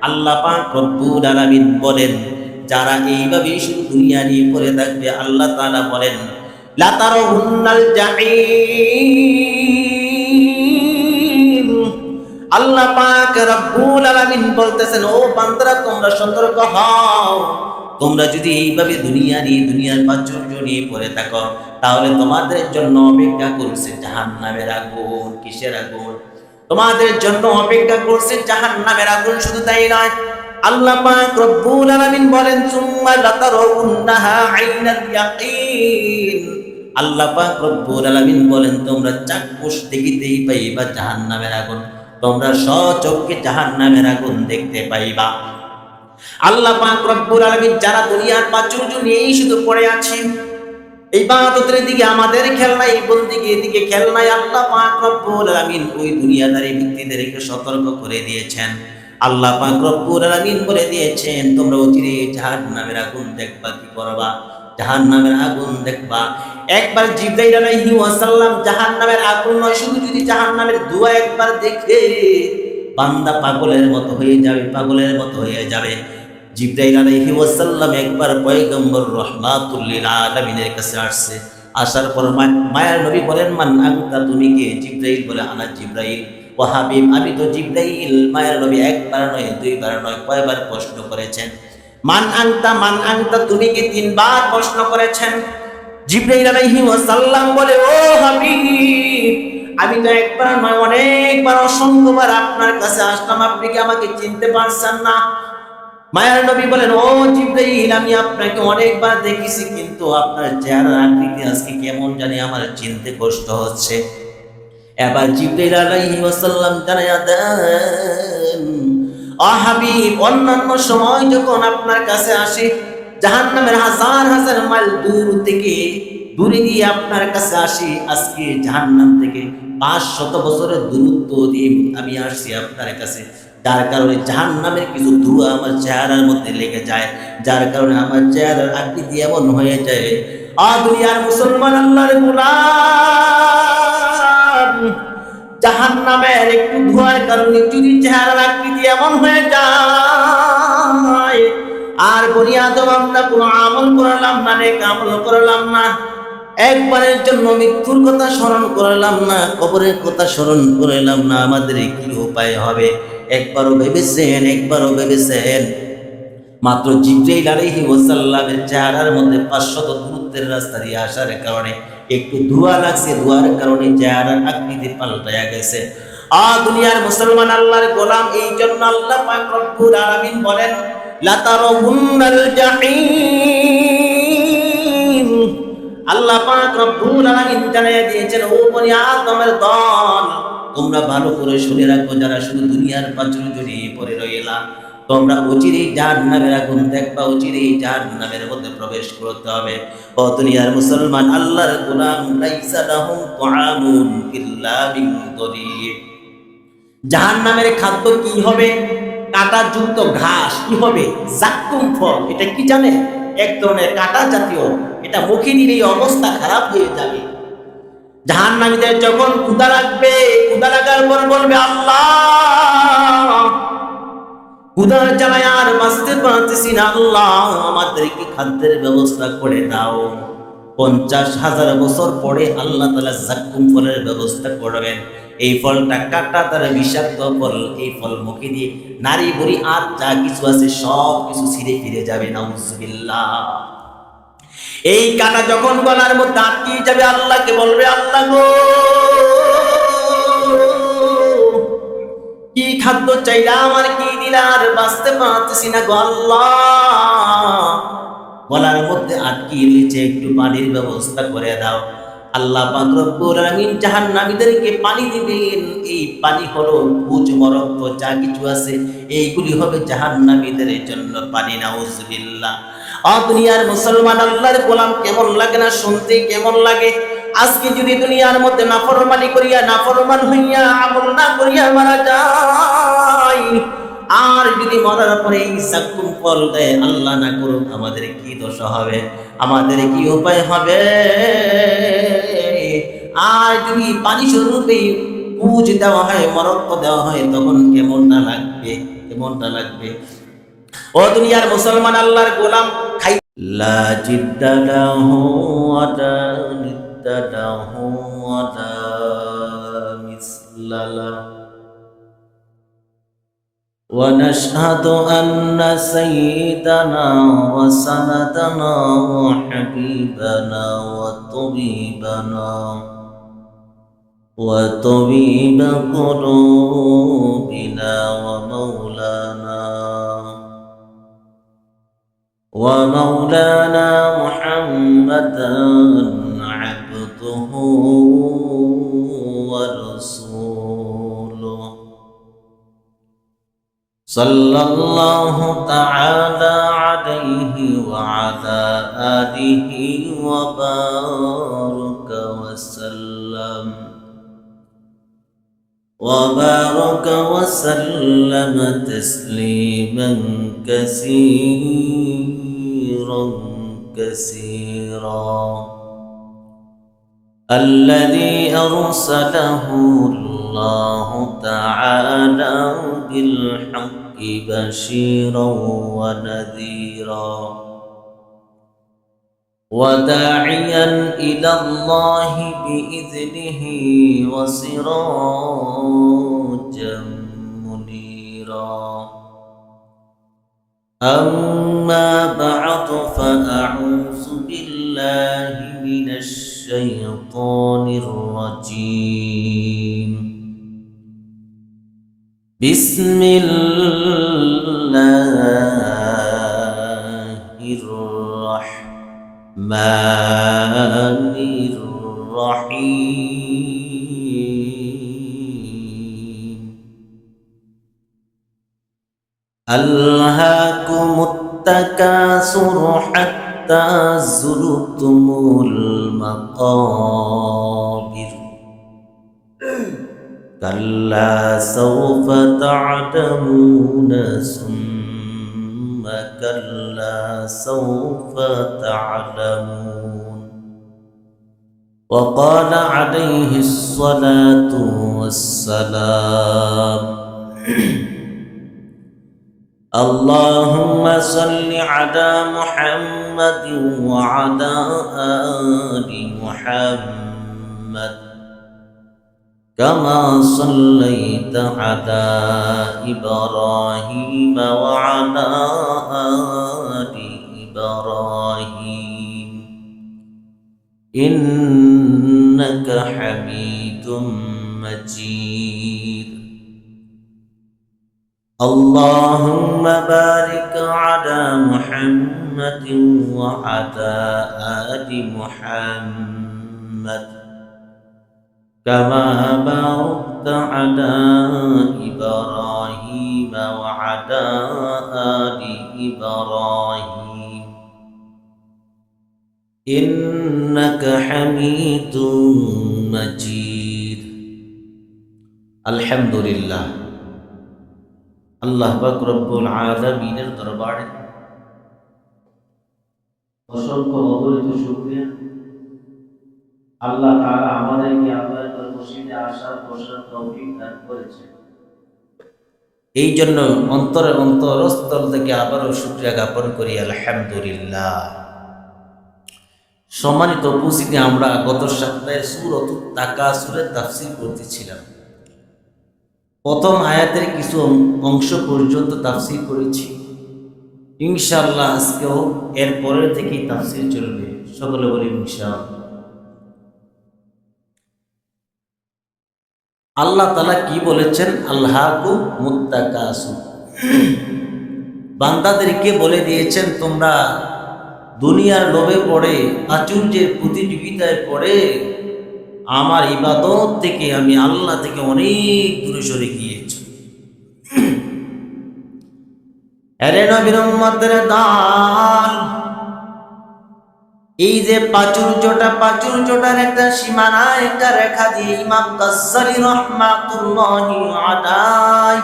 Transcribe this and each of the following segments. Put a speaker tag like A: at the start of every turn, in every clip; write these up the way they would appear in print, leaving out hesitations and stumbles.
A: আল্লাহ পাক রব্বুল আলামিন বলেন, যারা এইভাবে শুধু দুনিয়া নিয়ে পড়ে থাকবে, আল্লাহ তাআলা বলেন লা তারাউন্নাল জাহিম। আল্লাহ পাক রব্বুল আলামিন বলতেছেন, ও বান্দারা তোমরা সতর্ক হও, তোমরা যদি এইভাবে দুনিয়ার প্রাচুর্য নিয়ে পড়ে থাকো, তাহলে তোমাদের জন্য অপেক্ষা করছে জাহান্নামের আগুন। কিসের আগুন? তোমাদের জন্য অপেক্ষা করছে জাহান্নামের আগুন। শুধু তাই নয়, আল্লাহ পাক রব্বুল আলামিন বলেন সুম্মা লাতারাউন্নাহা আইনাল ইয়াকিন। আল্লাহ পাক রব্বুল আলামিন বলেন, তোমরা চাক্ষুষ দেখিতেই পাইবা জাহান্নামের আগুন, তোমরা স্বচক্ষে জাহান্নামের আগুন দেখতে পাইবা। আল্লাহ পাক রব্বুল আলামিন যারা দুনিয়ার প্রাচুর্য নিয়েই শুধু পড়ে আছে, ইবাদতের দিকে আমাদের খেয়াল নাই, বন্দেগীর দিকে খেয়াল নাই, আল্লাহ পাক রব্বুল আলামিন ওই দুনিয়াদারি ব্যক্তিদেরকে সতর্ক করে দিয়েছেন। আল্লাহ পাক রব্বুল আলামিন বলে দিয়েছেন, তোমরা অচিরে জাহান্নামের আগুন দেখবা। কি করবা? জাহান্নামের আগুন দেখবা। একবার জিবরাইল আলাইহিস সালাম জাহান্নামের আগুন নয়, শুধু যদি জাহান্নামের ধোঁয়া একবার দেখে বান্দা পাগলের মতো হয়ে যাবে, পাগলের মতো হয়ে যাবে। জিবরাইল আলাইহিস সালাম একবার পয়গম্বর রাহমাতুল লিল আলামিনের কাছে আসছে। আসার পর মায়ার নবী বলেন, মান আনতা, তুমি কে? জিবরাইল বলে, আনা জিবরাইল। ও হাবিব, আমি তো জিবরাইল। মায়ার নবী একবার নয়, দুইবার নয়, কয়বার প্রশ্ন করেছেন। মান আনতা, মান আনতা, তুমি কি? তিনবার প্রশ্ন করেছেন। জিবরাইল আলাইহিস সালাম বলে, ও হাবিব, আমি তো একবার নয়, অনেকবার, অসংখ্যবার আপনার কাছে আসলাম, আপনি কি আমাকে চিনতে পারছেন না? মায়ার নবী বলেন, ও জিবরাইল, আমি আপনাকে অনেকবার দেখেছি, কিন্তু আপনার চেহারার আকৃতি আজকে কেমন জানি আমার চিনতে কষ্ট হচ্ছে। এবার জিবরাইল আলাইহিস সালাম জানায়া দেন, ও হাবিব, অন্যান্য সময় যখন আপনার কাছে আসি, জাহান্নামের হাজার হাজার মাইল দূরে গিয়ে আপনার কাছে আসি, আজকে জাহান্নাম থেকে 500 বছরের দূরত্ব দিয়ে আমি আসছি আপনার কাছে, যার কারণে জাহান্নামের কিছু ধোঁয়া আমার চেহারার মধ্যে লেগে যায়, যার কারণে আমার চেহারার আকৃতি এমন হয়ে যায়। দুনিয়ার মুসলমান, আল্লাহর গোলাম, জাহান্নামের একটু ধোঁয়ার কারণে যদি চেহারার আকৃতি এমন হয়ে যায়, আর বনি আদম আমরা কোনো আমল করলাম না, নেক আমল করলাম না, একবারের জন্য মৃত্যুর কথা স্মরণ করলাম না, কবরের কথা স্মরণ করলাম না, আমাদের কি উপায় হবে? একবারও ভেবেছেন? মাত্র জিবরাইল আলাইহিস সালামের চেহারার মধ্যে 500 দূরত্বের রাস্তা দিয়ে আসার কারণে একটু ধোঁয়া লাগছে, ধোঁয়ার কারণে চেহারার আকৃতি পাল্টায়া গেছে। দুনিয়ার মুসলমান, আল্লাহর গোলাম, এই জন্য আল্লাহ পাক রব্বুল আলামিন বলেন, লা তারাউন্নাল জাহিম। আল্লাহ পাক রব্বুল আলামিন জানিয়ে দিয়েছেন, ও বনি আদমের দল, তোমরা ভালো করে শুনে রাখো, যারা শুধু দুনিয়ার প্রাচুর্য নিয়ে পড়ে রইলা, তোমরা অচিরেই জাহান্নামের আগুন দেখবা, অচিরেই জাহান্নামের মধ্যে প্রবেশ করতে হবে। ও দুনিয়ার মুসলমান, আল্লাহর গোলাম, লাইসা লাহুম তুআমুন ইল্লা মিন দরিব। জাহান্নামের খাদ্য কি হবে? কাঁটাযুক্ত ঘাস। কি হবে? জাক্কুম ফল। এটা কি জানেন? এক ধরনের কাঁটা জাতীয়, এটা মুখে নিলেই অবস্থা খারাপ হয়ে যাবে। জাহান্নামীদের যখন ক্ষুধা লাগবে, ক্ষুধা লাগার পর বলবে, আল্লাহ, ক্ষুধার জ্বালায় আর বাঁচতে পারতেছি না, আল্লাহ আমাদেরকে খাদ্যের ব্যবস্থা করে দাও। 50,000 বছর পরে আল্লাহ তাআলা জাক্কুম ফলের ব্যবস্থা করবেন। এই ফলটা কাঁটা দ্বারা বিষাক্ত ফল, এই ফল মুখে দিয়ে নারী বুড়ি আর যা কিছু আছে সব কিছু ছিঁড়ে ফিরে যাবে। নাউজুবিল্লাহ। এই কাঁটা যখন গলার মধ্যে আটকে যাবে, আল্লাহকে বলবে, আল্লাহ গো, কি খাদ্য চাইলা, আমার কি দিলা, আর বাঁচতে পারতেছি না গো আল্লাহ, গলার মধ্যে আটকে রয়েছে, একটু পানির ব্যবস্থা করে দাও। আল্লাহ পাক রব্বুল আলামিন জাহান্নামীদেরকে পানি দিবেন। এই পানি হলো ভুজ মরক্ত যা কিছু আছে, এইগুলি হবে জাহান্নামীদের জন্য পানি। নাউজুবিল্লাহ। দুনিয়ার মুসলমান, আল্লাহর গোলাম, কেমন লাগে না শুনতে? কেমন লাগে? আজকে যদি দুনিয়ার মধ্যে নাফরমানি করিয়া, নাফরমান হইয়া, আমল না করিয়া মারা যায়, আর যদি মরার পরে এই জাক্কুম ফল দেয়, আল্লাহ না করুক, আমাদের কি দশা হবে? আমাদের কি উপায় হবে? আর যদি পানি স্বরূপে পুজ দেওয়া হয়, মরক্ক দেওয়া হয়, তখন কেমন না লাগবে? মনটা লাগবে। ও দুনিয়ার মুসলমান আল্লাহর গোলাম, খাই লা জিদ্দা লাহু ওয়া লা নিদ্দা লাহু ওয়া লা মিসলা লাহু। ونشهد أن سيدنا وسندنا وحبيبنا وطبيب قلوبنا ومولانا محمدا عبده ورسوله صلى الله تعالى عليه وعلى آله وبارك وسلم تسليما كثيرا الذي أرسله الله تعالى بالحق بشيرا ونذيرا وداعيا إلى الله بإذنه وسراجا منيرا. أما بعد فأعوذ بالله من الشيطان الرجيم. بسم الله الرحمن الرحيم. ألهاكم التكاثر حتى زرتم المقابر كلا سوف تعلمون ثم كلا سوف تعلمون. وقال عليه الصلاة والسلام اللهم صل على محمد وعلى آل محمد كما صليت على إبراهيم وعلى آل إبراهيم إنك حميد مجيد. اللهم بارك على محمد وعلى آل محمد كما باركت على إبراهيم وعلى آل إبراهيم إنك حميد مجيد. الحمد لله. আল্লাহ পাক রব্বুল আলামিনের দরবারে অসংখ্য অগণিত শুকরিয়া। আল্লাহ তাআলা আমাদেরকে আপনার মসজিদে আসার বসার তৌফিক দান করেছেন। এই জন্য অন্তরস্থল থেকে আবারও শুকরিয়া জ্ঞাপন করি আলহামদুলিল্লাহ। সম্মানিত উপস্থিতি, আমরা গত সপ্তাহে সূরাতুত তাকাসুরের তাফসীর করতেছিলাম। প্রথম আয়াতের কিছু অংশ পর্যন্ত তাফসীর করেছি। ইনশাআল্লাহ আজকেও এর পরের থেকেই তাফসীর চলবে। সকলে বলি ইনশাআল্লাহ। আল্লাহ তাআলা কি বলেছেন? আল্লাহকুম মুত্তাকাসুর, বান্দাদেরকে বলে দিয়েছেন তোমরা দুনিয়ার লোভে পড়ে, প্রাচুর্যের প্রতিযোগিতায় পড়ে আমার ইবাদত থেকে, আমি আল্লাহ থেকে অনেক দূরে সরে গিয়েছ। আরে নবীর উম্মতের দল, এই যে প্রাচুর্যটার একটা সীমানা, একটা রেখা দিয়ে ইমাম গাজ্জালী রাহমাতুল্লাহি আলাইহি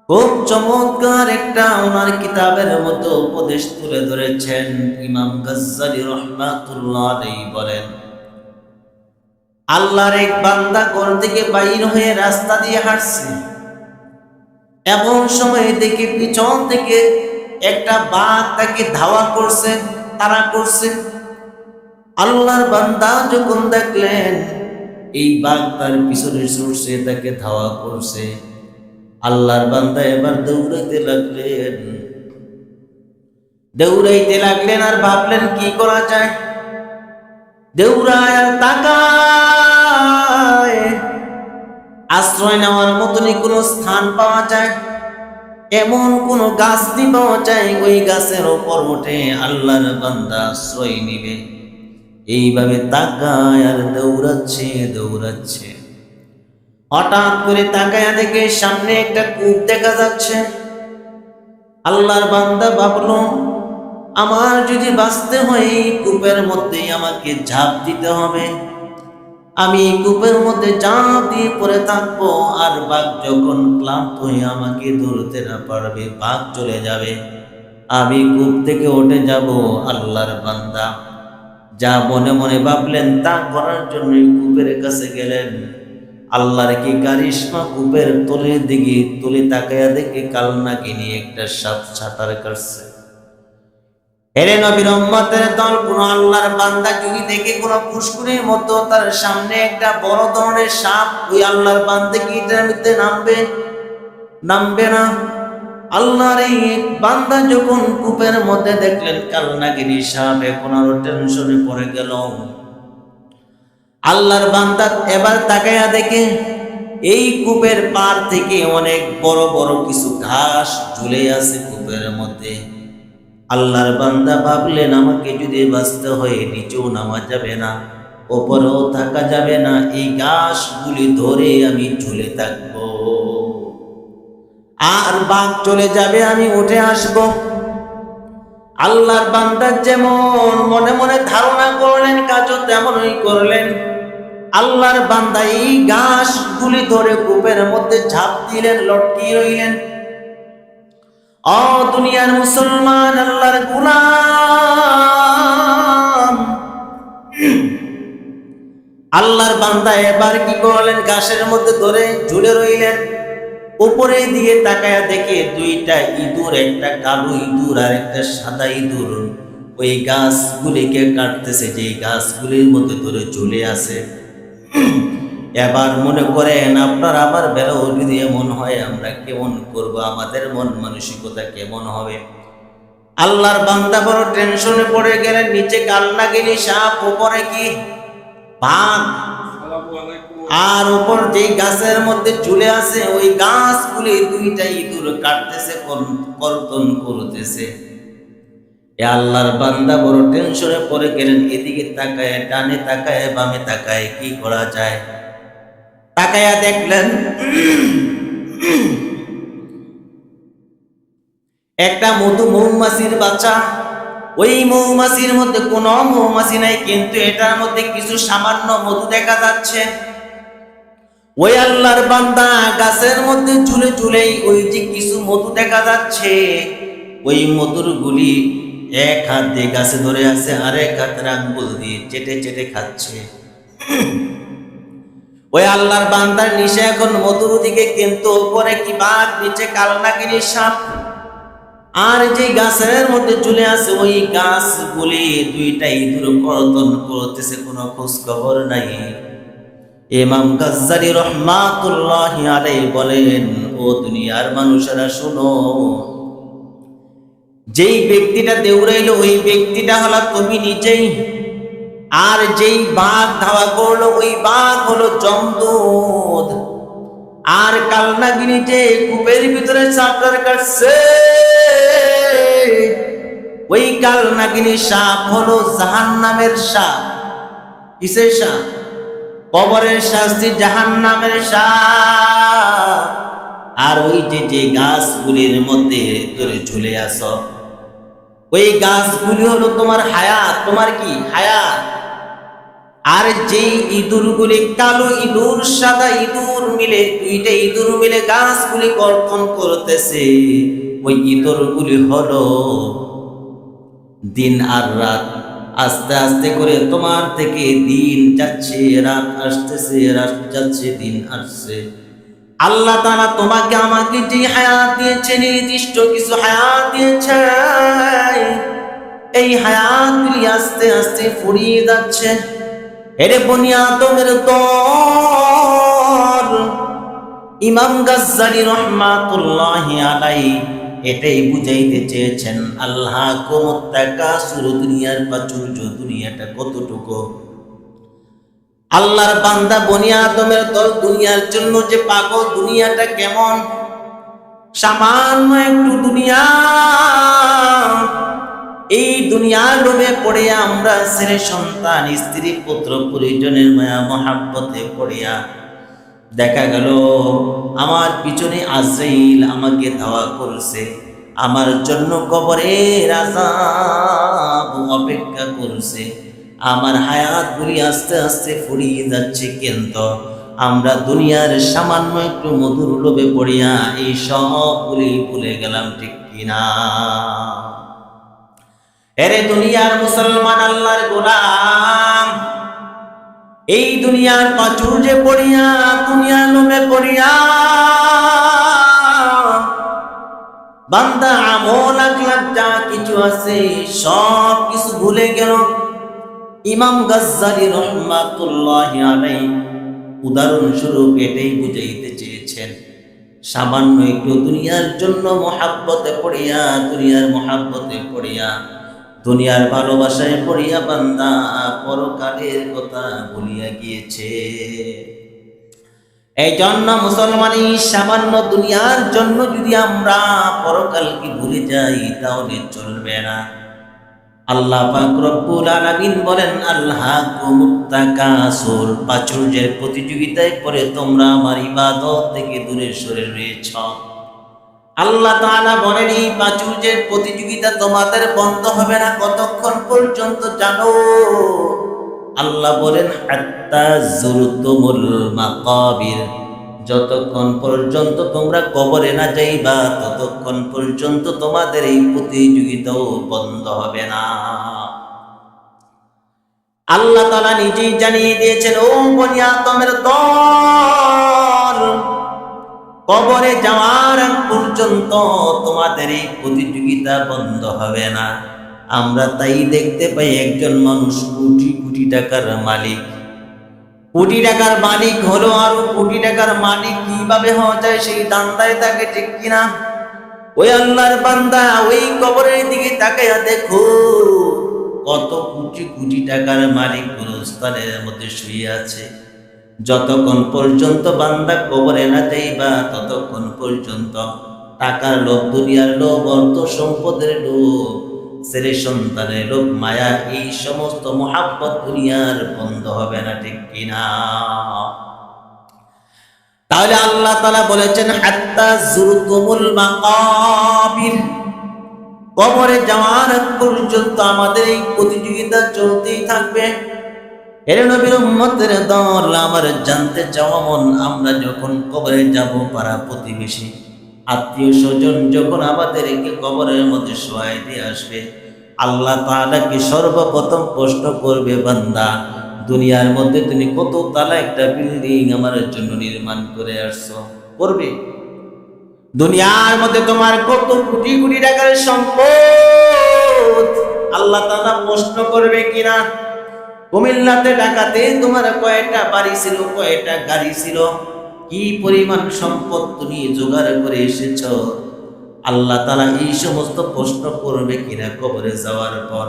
A: খুব চমৎকার একটা ওনার কিতাবের মতো উপদেশ তুলে ধরেছেন। ইমাম গাজ্জালী রাহমাতুল্লাহি আলাইহি বলেন, আল্লাহর এক বান্দা ঘর থেকে বাইর হয়ে রাস্তা দিয়ে হাঁটছে। এমন সময় দেখে পিছন থেকে একটা বাঘ তাকে ধাওয়া করছে, তাড়া করছে। আল্লাহর বান্দা যখন দেখলেন এই বাঘ তার পিছনে ছুটছে, তাকে ধাওয়া করছে, আল্লাহর বান্দা এবার দৌড়াইতে লাগলেন আর ভাবলেন কি করা যায়। দৌড়ায় আর তাকায়, আশ্রয় নেওয়ার মতনই কোনো স্থান পাওয়া যায়, এমন কোন গাছ পাওয়া যায়, ওই গাছের ওপর উঠে আল্লাহর বান্দা আশ্রয় নিবে। এইভাবে তাকায় আর দৌড়াচ্ছে। হঠাৎ করে তাকায়া দেখে সামনে একটা কূপ দেখা যাচ্ছে। আল্লাহর বান্দা ভাবলো, আমার যদি বাঁচতে হয় এই কূপের মধ্যে আমাকে ঝাঁপ দিতে হবে। আমি কূপের মধ্যে ঝাঁপ দিয়ে পড়ে থাকবো, আর বাঘ যখন ক্লান্ত হয়ে আমাকে ধরতে না পারবে, বাঘ চলে যাবে, আমি কূপ থেকে উঠে যাব। আল্লাহর বান্দা যা মনে মনে ভাবলেন তা করার জন্য কূপের কাছে গেলেন। আল্লাহর কি কারিশমা, কূপের তলের দিকে তুলে তাকায়া দেখে কালনাগিনী একটা সাপ সাঁতার কাটছে। এরে নবীর উম্মতের দল, কোন আল্লাহর বান্দা যদি দেখে কোন পুষ্করির মতো তার সামনে একটা বড় ধরনের সাপ, ওই আল্লাহর বান্দা কি এটার মধ্যে নামবে না? আল্লাহর এই বান্দা যখন কূপের মধ্যে দেখলেন কালনাগিনী সাপ, এখন আরো টেনশনে পড়ে গেল। আল্লাহর বান্দা এবার তাকায়া দেখে এই কূপের পার থেকে অনেক বড় বড় কিছু ঘাস ঝুলে আছে কূপের মধ্যে। আল্লাহর বান্দা ভাবলেন, আমাকে যদি বাঁচতে হয় নিচেও নামা যাবে না, ওপরেও থাকা যাবে না, এই ঘাসগুলি ধরে আমি ঝুলে থাকবো, আর বাঘ চলে যাবে, আমি উঠে আসব। আল্লাহর বান্দা যেমন মনে মনে ধারণা করলেন, কাজও তেমনই করলেন। আল্লাহর বান্দা এই ঘাসগুলি ধরে কূপের মধ্যে ঝাঁপ দিলেন, লটকিয়ে রইলেন। ও দুনিয়ার মুসলমান, আল্লাহর গোলাম, আল্লাহর বান্দা এবার কি করলেন, ঘাসের মধ্যে ধরে ঝুলে রইলেন। উপরে দিয়ে তাকায়া দেখে দুইটা ইঁদুর, একটা কালো ইঁদুর আর একটা সাদা ইঁদুর ওই গাছগুলিকে কাটতেছে, যে গাছগুলির মধ্যে ধরে ঝুলে আছে। এবার মনে করেন আপনার আমার বেলাও যদি এমন হয়, আমরা কেমন করব, আমাদের মন মানসিকতা কেমন হবে? আল্লাহর বান্দা বড় টেনশনে পড়ে গেলেন। নিচে কালনাগিনী সাপ, উপরে কি বাঘ, আর উপর যে গাছের মধ্যে ঝুলে আছে ওই গাছগুলি দুইটা ইঁদুর কাটতেছে, কর্তন করতেছে। আল্লাহর বান্দা বড় টেনশনে পড়ে গেলেন। এদিকে তাকায়, ডানে তাকায়, বামে তাকায়, কি করা যায়? তাকায়া দেখলেন একটা মৌমাছির বাচ্চা। ওই মৌমাছির মধ্যে কোনো মৌমাছি নাই, কিন্তু এটার মধ্যে কিছু সামান্য মধু দেখা যাচ্ছে। ওই আল্লাহর বান্দা গাছের মধ্যে ঝুলে ঝুলেই ওই যে কিছু মধু দেখা যাচ্ছে, ওই মধুর গুলি এক হাত দিয়ে গাছে ধরে আছে, আর এক হাতের আঙ্গুল দিয়ে চেটে চেটে খাচ্ছে। ওই আল্লাহর বান্দার নিশে এখন মধুর দিকে, কিন্তু উপরে কি বাঘ, নিচে কালনাগিনী সাপ। আর যে গাছের মধ্যে ঝুলে আছে ওই গাছগুলি দুইটা ইঁদুর কর্তন করতেছে, কোনো খোঁজ খবর নাই। ইমাম গাজ্জালী রাহমাতুল্লাহি আলাইহি বলেন, ও দুনিয়ার মানুষেরা শুনো, যেই ব্যক্তিটা দৌড়াইলো ওই ব্যক্তিটা হলো তুমি নিজেই, আর যেই বাঘ ধাওয়া করলো ওই বাঘ হলো জমদূত, আর কালনাগিনী যে কূপের ভিতরে সাঁতার কাটছে ওই কালনাগিনী সাপ হলো জাহান্নামের সাপ। কিসের সাপ? কবরের শাস্তি, জাহান্নামের সাপ। আর ওই যে গাছগুলির মধ্যে ধরে ঝুলে আসো, ওই গাছগুলি হলো তোমার হায়াত, তোমার কি হায়াত। আর যেই ইঁদুরগুলি, কালো ইঁদুর সাদা ইঁদুর মিলে, দুইটা ইঁদুর মিলে গাছগুলি কর্তন করতেছে, ওই ইঁদুরগুলি হলো দিন আর রাত। আস্তে আস্তে করে তোমার থেকে দিন যাচ্ছে, রাত আসতেছে, রাত যাচ্ছে, দিন আসছে। আল্লাহ তাআলা তোমাকে আমাকে যে হায়াত দিয়েছে, নির্দিষ্ট কিছু হায়াত দিয়েছে, এই হায়াতগুলি আস্তে আস্তে ফুরিয়ে যাচ্ছে। এরে বনি আদমের দল, ইমাম গাজ্জালী রহমাতুল্লাহি আলাইহি এটাই বুঝাইতে চেয়েছেন। আল্লাহ কুমুত্তাকাসুর, দুনিয়ার প্রাচুর্য, দুনিয়াটা কতটুকু। আল্লাহর বান্দা বনি আদমের দল দুনিয়ার জন্য যে পাগল, দুনিয়াটা কেমন, সামান্য একটু দুনিয়া। এই দুনিয়ার লোভে পড়ে আমরা ছেলে সন্তান, স্ত্রী, পুত্র পরিজনের মায়া মহাব্বতে পড়িয়া দেখা গেল আমার পিছনে আজরাইল আমাকে ধাওয়া করছে, আমার জন্য কবরের আযাব অপেক্ষা করছে, আমার হায়াতগুলি আস্তে আস্তে ফুরিয়ে যাচ্ছে। কিন্তু আমরা দুনিয়ার সামান্য একটু মধুর লোভে পড়িয়া এই সবগুলি ভুলে গেলাম, ঠিক কিনা? এরে দুনিয়ার মুসলমান, আল্লাহর গোলাম, এই দুনিয়ার প্রাচুর্যে পড়িয়া, দুনিয়ার লোভে পড়িয়া বান্দা আমল আখলাক যা কিছু আছে সব কিছু ভুলে গেল। ইমাম গাজ্জালী রহমাতুল্লাহি আলাইহি উদাহরণস্বরূপ এটাই বুঝাইতে চেয়েছেন। সামান্য একটু দুনিয়ার জন্য মহাব্বতে পড়িয়া, দুনিয়ার মহাব্বতে পড়িয়া, দুনিয়ার ভালোবাসায় পড়িয়া বান্দা পরকালের কথা ভুলিয়া গিয়েছে। এই জন্য মুসলমান, এই সামান্য দুনিয়ার জন্য যদি আমরা পরকালকে ভুলে যাই তাহলে চলবে না। আল্লাহ পাক রব্বুল আলামিন বলেন, আল্লাহকুমুত তাকাসুর, প্রাচুর্যের প্রতিযোগিতায় পড়ে তোমরা আমার ইবাদত থেকে দূরে সরে রয়েছ। আল্লাহ তাআলা বলেন, এই প্রাচুর্যের প্রতিযোগিতা তোমাদের বন্ধ হবে না কতক্ষণ পর্যন্ত জানো? আল্লাহ বলেন, হাত্তা যুরতুমুল মাকাবির, যতক্ষণ পর্যন্ত তোমরা কবরে না যাইবা ততক্ষণ পর্যন্ত তোমাদের এই প্রতিযোগিতাও বন্ধ হবে না। আল্লাহ তাআলা নিজেই জানিয়ে দিয়েছেন, ও বনি আদমের দল, কবরে যাওয়ার আগ পর্যন্ত তোমাদের এই প্রতিযোগিতা বন্ধ হবে না। আমরা তাই দেখতে পাই একজন মানুষ কোটি কোটি টাকার মালিক, কোটি টাকার মালিক হলো, আর কোটি টাকার মালিক কিভাবে হওয়া যায় সেই দান্দায় থাকে, ঠিক কিনা? ওই আল্লাহর বান্দা ওই কবরের দিকে তাকাইয়া দেখো, কত কোটি কোটি টাকার মালিক গুরুস্থানের মধ্যে শুয়ে আছে। যতক্ষণ পর্যন্ত বান্দা কবরে না যাইবা ততক্ষণ পর্যন্ত টাকার লোভ, দুনিয়ার লোভ, অর্থ সম্পদের লোভ, ছেলে সন্তানের লোভ, মায়া, এই সমস্ত মহাব্বত দুনিয়ার বন্ধ হবে না, ঠিক কিনা? তাহলে আল্লাহ তাআলা বলেছেন, হাত্তা যুরতুমুল মাকাবির, কবরে যাওয়ার আগ পর্যন্ত আমাদের এই প্রতিযোগিতা চলতেই থাকবে। এর নবীর উম্মতের দল, আমার জানতে চাওয়া মন, আমরা যখন কবরে যাব, পাড়া প্রতিবেশী, আত্মীয় স্বজন যখন আমাদেরকে কবরের মধ্যে শোয়াই দিয়ে আসবে, আল্লাহ তাআলা কি সর্বপ্রথম প্রশ্ন করবে, বান্দা দুনিয়ার মধ্যে তুমি কত তালা একটা বিল্ডিং আমার জন্য নির্মাণ করে আসছো? করবে? দুনিয়ার মধ্যে তোমার কত কোটি কোটি টাকার সম্পদ, আল্লাহ তাআলা প্রশ্ন করবে কিনা? কুমিল্লাতে ঢাকাতে তোমার কয়টা বাড়ি ছিল, কয়টা গাড়ি ছিল, কি পরিমাণ সম্পদ তুমি জোগাড় করে এসেছ? আল্লাহ তাআলা এই সমস্ত প্রশ্ন করবে কিনা কবরে যাওয়ার পর?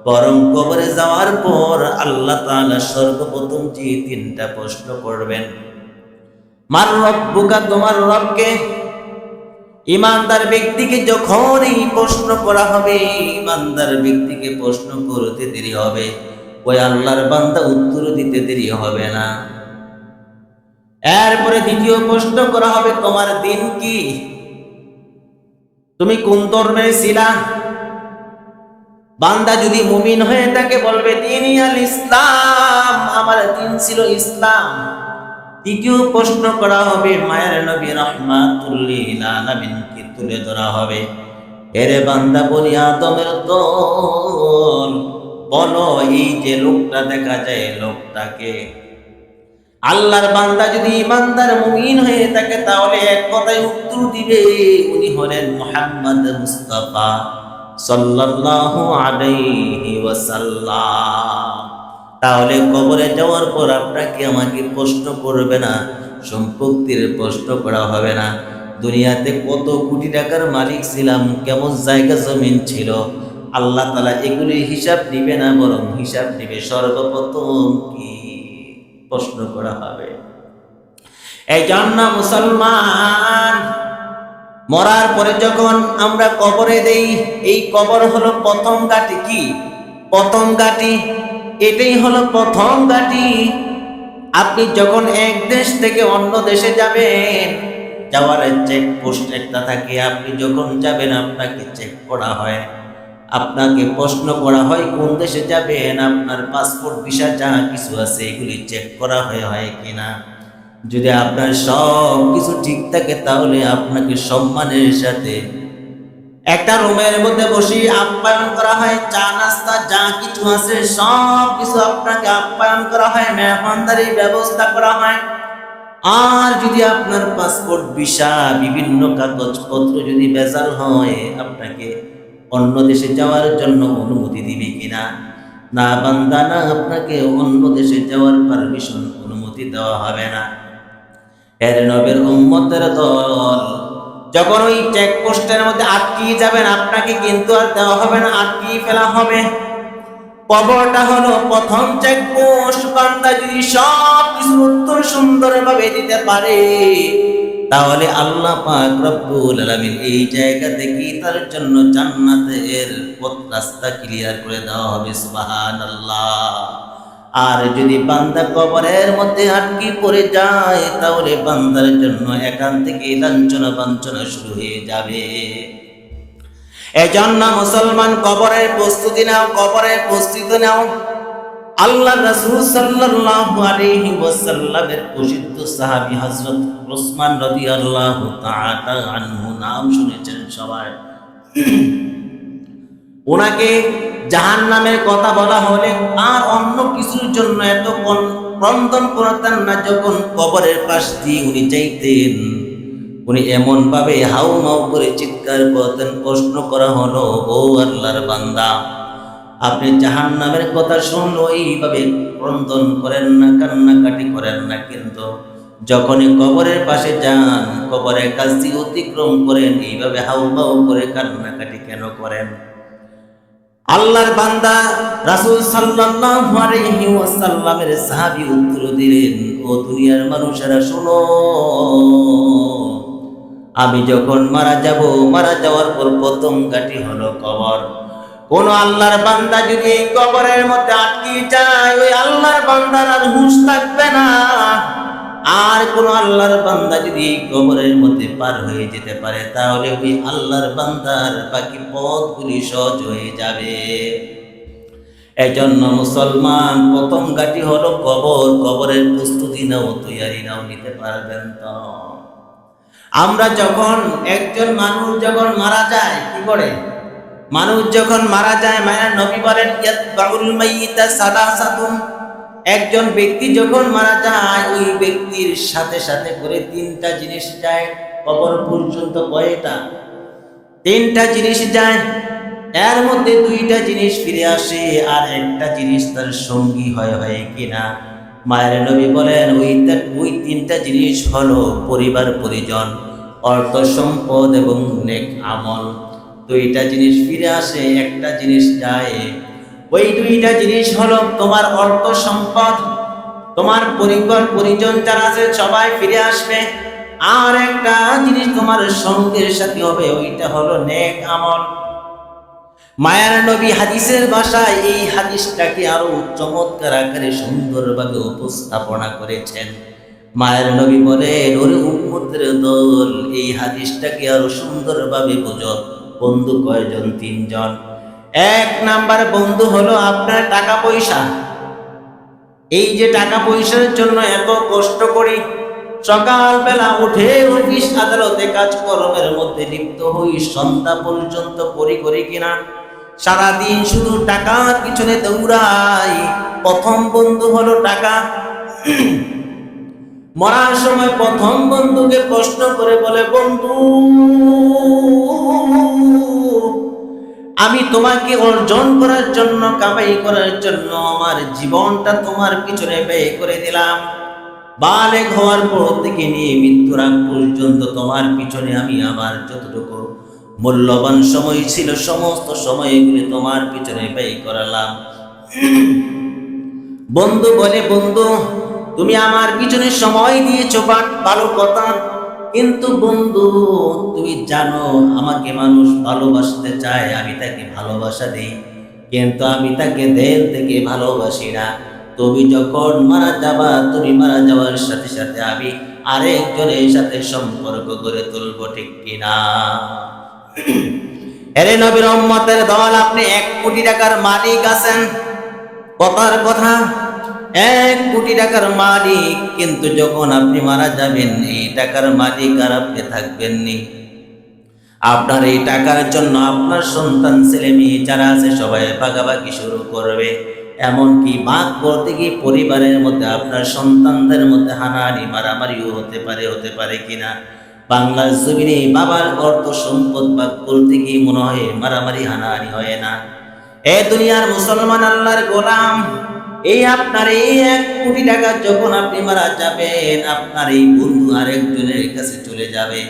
A: বরং কবরে যাওয়ার পর আল্লাহ তাআলা সর্বপ্রথম যে তিনটা প্রশ্ন করবেন, মান রব্বুকা, তোমার রবকে? ইমানদার ব্যক্তিকে যখন এই প্রশ্ন করা হবে, ইমানদার ব্যক্তিকে প্রশ্ন করতে দেরি হবে, ওই আল্লাহর বান্দা উত্তর দিতে দেরি হবে না। এরপরে দ্বিতীয় প্রশ্ন করা হবে, তোমার দিন কি? তুমি কোন ধর্মের ছিলা? বান্দা যদি মুমিন হয়ে থাকে বলবে, দীনি আল ইসলাম, আমার দিন ছিল ইসলাম। তৃতীয় প্রশ্ন করা হবে, মায়ের নবী রাহমাতুল লিল আলামিনকে তুলে ধরা হবে, এরে বান্দা বনি আদমের দল, বলো এই যে লোকটা দেখা যায়, লোকটাকে? আল্লাহর বান্দা যদি ইমানদার মুমিন হয়ে থাকে তাহলে এক কথায় উত্তর দিবে, উনি হলেন মুহাম্মদ মুস্তাফা সাল্লাল্লাহু আলাইহি ওয়াসাল্লাম। তাহলে কবরে যাওয়ার পর আপনাকে আমাকে প্রশ্ন করবে না, সম্পত্তির প্রশ্ন করা হবে না, দুনিয়াতে কত কোটি টাকার মালিক ছিলাম, কেমন জায়গা জমিন ছিল, আল্লাহ তাআলা এগুলির হিসাব নিবে না, বরং হিসাব নিবে সর্বপ্রথম কি প্রশ্ন করা হবে। এই জন্য মুসলমান, মরার পরে যখন আমরা কবরে দেই, এই কবর হলো প্রথম ঘাঁটি। কি প্রথম ঘাঁটি? এটাই হলো প্রথম ঘাঁটি। আপনি যখন এক দেশ থেকে অন্য দেশে যাবেন, যাওয়ার চেক পোস্ট একটা থাকে, আপনি যখন যাবেন আপনাকে চেক করা হয়, আপনাকে প্রশ্ন করা হয় কোন দেশে যাবেন, আপনার পাসপোর্ট ভিসা যা কিছু আছে এগুলি চেক করা হয় কিনা। যদি আপনার সব কিছু ঠিক থাকে তাহলে আপনাকে সম্মানের সাথে একটা রুমের মধ্যে বসে আপ্যায়ন করা হয়, চা নাস্তা যা কিছু আছে সব কিছু আপনাকে আপ্যায়ন করা হয়, মেহমানদারির ব্যবস্থা করা হয়। আর যদি আপনার পাসপোর্ট ভিসা বিভিন্ন কাগজপত্র যদি ভেজাল হয়, আপনাকে অন্য দেশে যাওয়ার জন্য অনুমতি দিবে কিনা? না বান্দা, না, আপনাকে অন্য দেশে যাওয়ার পারমিশন অনুমতি দেওয়া হবে না। এর নবীর উম্মতের দল যখন ওই চেকপোস্টের মধ্যে আটকিয়ে যাবেন, আপনাকে কিন্তু আর দেওয়া হবে না, আটকিয়ে ফেলা হবে। কবরটা হলো প্রথম চেকপোস্ট। বান্দা যদি সব কিছু উত্তর সুন্দরভাবে দিতে পারে তাহলে আল্লাহ পাক রব্বুল আলামিন এই জায়গা থেকে তার জন্য জান্নাতের পথ রাস্তা ক্লিয়ার করে দেওয়া হবে। সুবহানাল্লাহ। আর যদি বান্দা কবরের মধ্যে আটকে পড়ে যায় তাহলে বান্দার জন্য এখান থেকে লাঞ্ছনা বাঞ্ছনা শুরু হয়ে যাবে। এজন্য মুসলমান, কবরের প্রস্তুতি নাও, কবরের প্রস্তুতি নাও। আল্লাহ রাসূল সাল্লাল্লাহু আলাইহি ওয়াসাল্লামের প্রসিদ্ধ সাহাবী হযরত উসমান রাদিয়াল্লাহু তাআলা আনহু নাম শুনেছেন সবাই। ওনাকে জাহান্নামের কথা বলা হলে আর অন্য কিছুর জন্য এত ক্রন্দন করতেন না। যখন কবরের পাশ দিয়ে উনি যাইতেন, উনি এমন ভাবে হাউমাউ করে চিৎকার করতেন, প্রশ্ন করা হলো, ও আল্লাহর বান্দা, আপনি জাহান্নামের কথা শুনলো এইভাবে ক্রন্দন করেন না, কান্নাকাটি করেন না, কিন্তু যখনই কবরের পাশে যান, কবরের কাছ দিয়ে অতিক্রম করেন, এইভাবে হাউমাউ করে কান্নাকাটি কেন করেন? আল্লাহর বান্দা রাসূল সাল্লাল্লাহু আলাইহি ওয়াসাল্লামের সাহাবী উত্তর দিলেন, ও দুনিয়ার মানুষেরা শোনো, আমি যখন মারা যাব, মারা যাওয়ার পর প্রথম ঘাঁটি হলো কবর। কোন আল্লাহর বান্দা যদি এই কবরের মধ্যে আটকে যায়, ওই আল্লাহর বান্দার আর হুঁশ থাকবে না। আর কোন আল্লাহর বান্দা যদি এই কবরের মধ্যে পার হয়ে যেতে পারে তাহলে ওই আল্লাহর বান্দার বাকি পথগুলি সহজ হয়ে যাবে। এজন্য মুসলমান, প্রথম ঘাঁটি হলো কবর। কবরের প্রস্তুতি নাও, তৈয়ারি নাও, নিতে পারবেন তো? আমরা যখন একজন মানুষ যখন মারা যায় কি করে? মানুষ যখন মারা যায়, মায়ের নবী বলেন, ইয়াতবাউল মাইয়িতা সালাসাতুন। একজন ব্যক্তি যখন মারা যায়, ওই ব্যক্তির সাথে সাথে করে তিনটা জিনিস যায় কবর পর্যন্ত। কয়টা? তিনটা জিনিস যায়। এর মধ্যে দুইটা জিনিস ফিরে আসে, আর একটা জিনিস তার সঙ্গী হয় কিনা। মায়ের নবী বলেন, ওই তিনটা জিনিস হলো পরিবার পরিজন, অর্থ সম্পদ এবং নেক আমল। দুইটা জিনিস ফিরে আসে, একটা জিনিস যায়। ওই দুইটা জিনিস হলো তোমার অর্থ সম্পদ, তোমার পরিবার পরিজন যারা আছে সবাই ফিরে আসবে। আর একটা জিনিস তোমার সঙ্গের সাথে হবে, ওইটা হলো নেক আমল। মায়ার নবী হাদিসের ভাষায় এই হাদিসটাকে আরো চমৎকার আকারে সুন্দরভাবে উপস্থাপনা করেছেন। মায়ের নবী বলেন, ওরে উম্মতের দল, এই হাদিসটাকে আরো সুন্দরভাবে বুঝো। বন্ধু কয়জন? তিনজন। এক নাম্বার বন্ধু হলো আপনার টাকা পয়সা। এই যে টাকা পয়সার জন্য এত কষ্ট করি, সকালবেলা উঠে অফিস আদালতে কাজকর্মের মধ্যে লিপ্ত হই, সন্ধ্যা পর্যন্ত করি কিনা, সারাদিন শুধু টাকার পিছনে দৌড়াই। প্রথম বন্ধু হলো টাকা। মরার সময় প্রথম বন্ধুকে প্রশ্ন করে বলে, বন্ধু, আমি তোমাকে অর্জন করার জন্য, কামাই করার জন্য আমার জীবনটা তোমার পিছনে ব্যয় করে দিলাম। বালেগ হওয়ার পর থেকে নিয়ে মৃত্যুর আগ পর্যন্ত তোমার পিছনে আমি আমার যতটুকু মূল্যবান সময় ছিল সমস্ত সময়গুলি তোমার পিছনে ব্যয় করালাম। বন্ধু বলে, বন্ধু, তুমি আমার পিছনে সময় দিয়েছো, ভালো কথা, কিন্তু বন্ধু তুমি জানো আমাকে মানুষ ভালোবাসতে চায়, আমি তাকে ভালোবাসা দিই, কিন্তু আমি তাকে দেল থেকে ভালোবাসি না। তুমি যখন মারা যাবা, তুমি মারা যাওয়ার সাথে সাথে আমি আরেকজনের সাথে সম্পর্ক গড়ে তুলবো, ঠিক কিনা? এরে নবীর উম্মতের দল, আপনি 1 কোটি টাকার মালিক আছেন, কথার কথা 1 কোটি টাকার মালিক, কিন্তু যখন আপনি মারা যাবেন এই টাকার মালিক আর আপনি থাকবেননি। আপনার এই টাকার জন্য আপনার সন্তান, ছেলে মেয়ে যারা আছে সবাই ভাগাভাগি শুরু করবে, এমনকি ভাগ করতে গিয়ে পরিবারের মধ্যে আপনার সন্তানদের মধ্যে হানাহানি মারামারিও হতে পারে কিনা? বাংলার জমিনে বাবার অর্থ সম্পদ ভাগ করতে গিয়ে মনে হয় মারামারি হানাহানি হয় না? এ দুনিয়ার মুসলমান আল্লাহর গোলাম, এই আপনার এই 1 কোটি টাকা যখন আপনি মারা যাবেন, আপনার এই বন্ধু আরেকজনের কাছে চলে যাবে।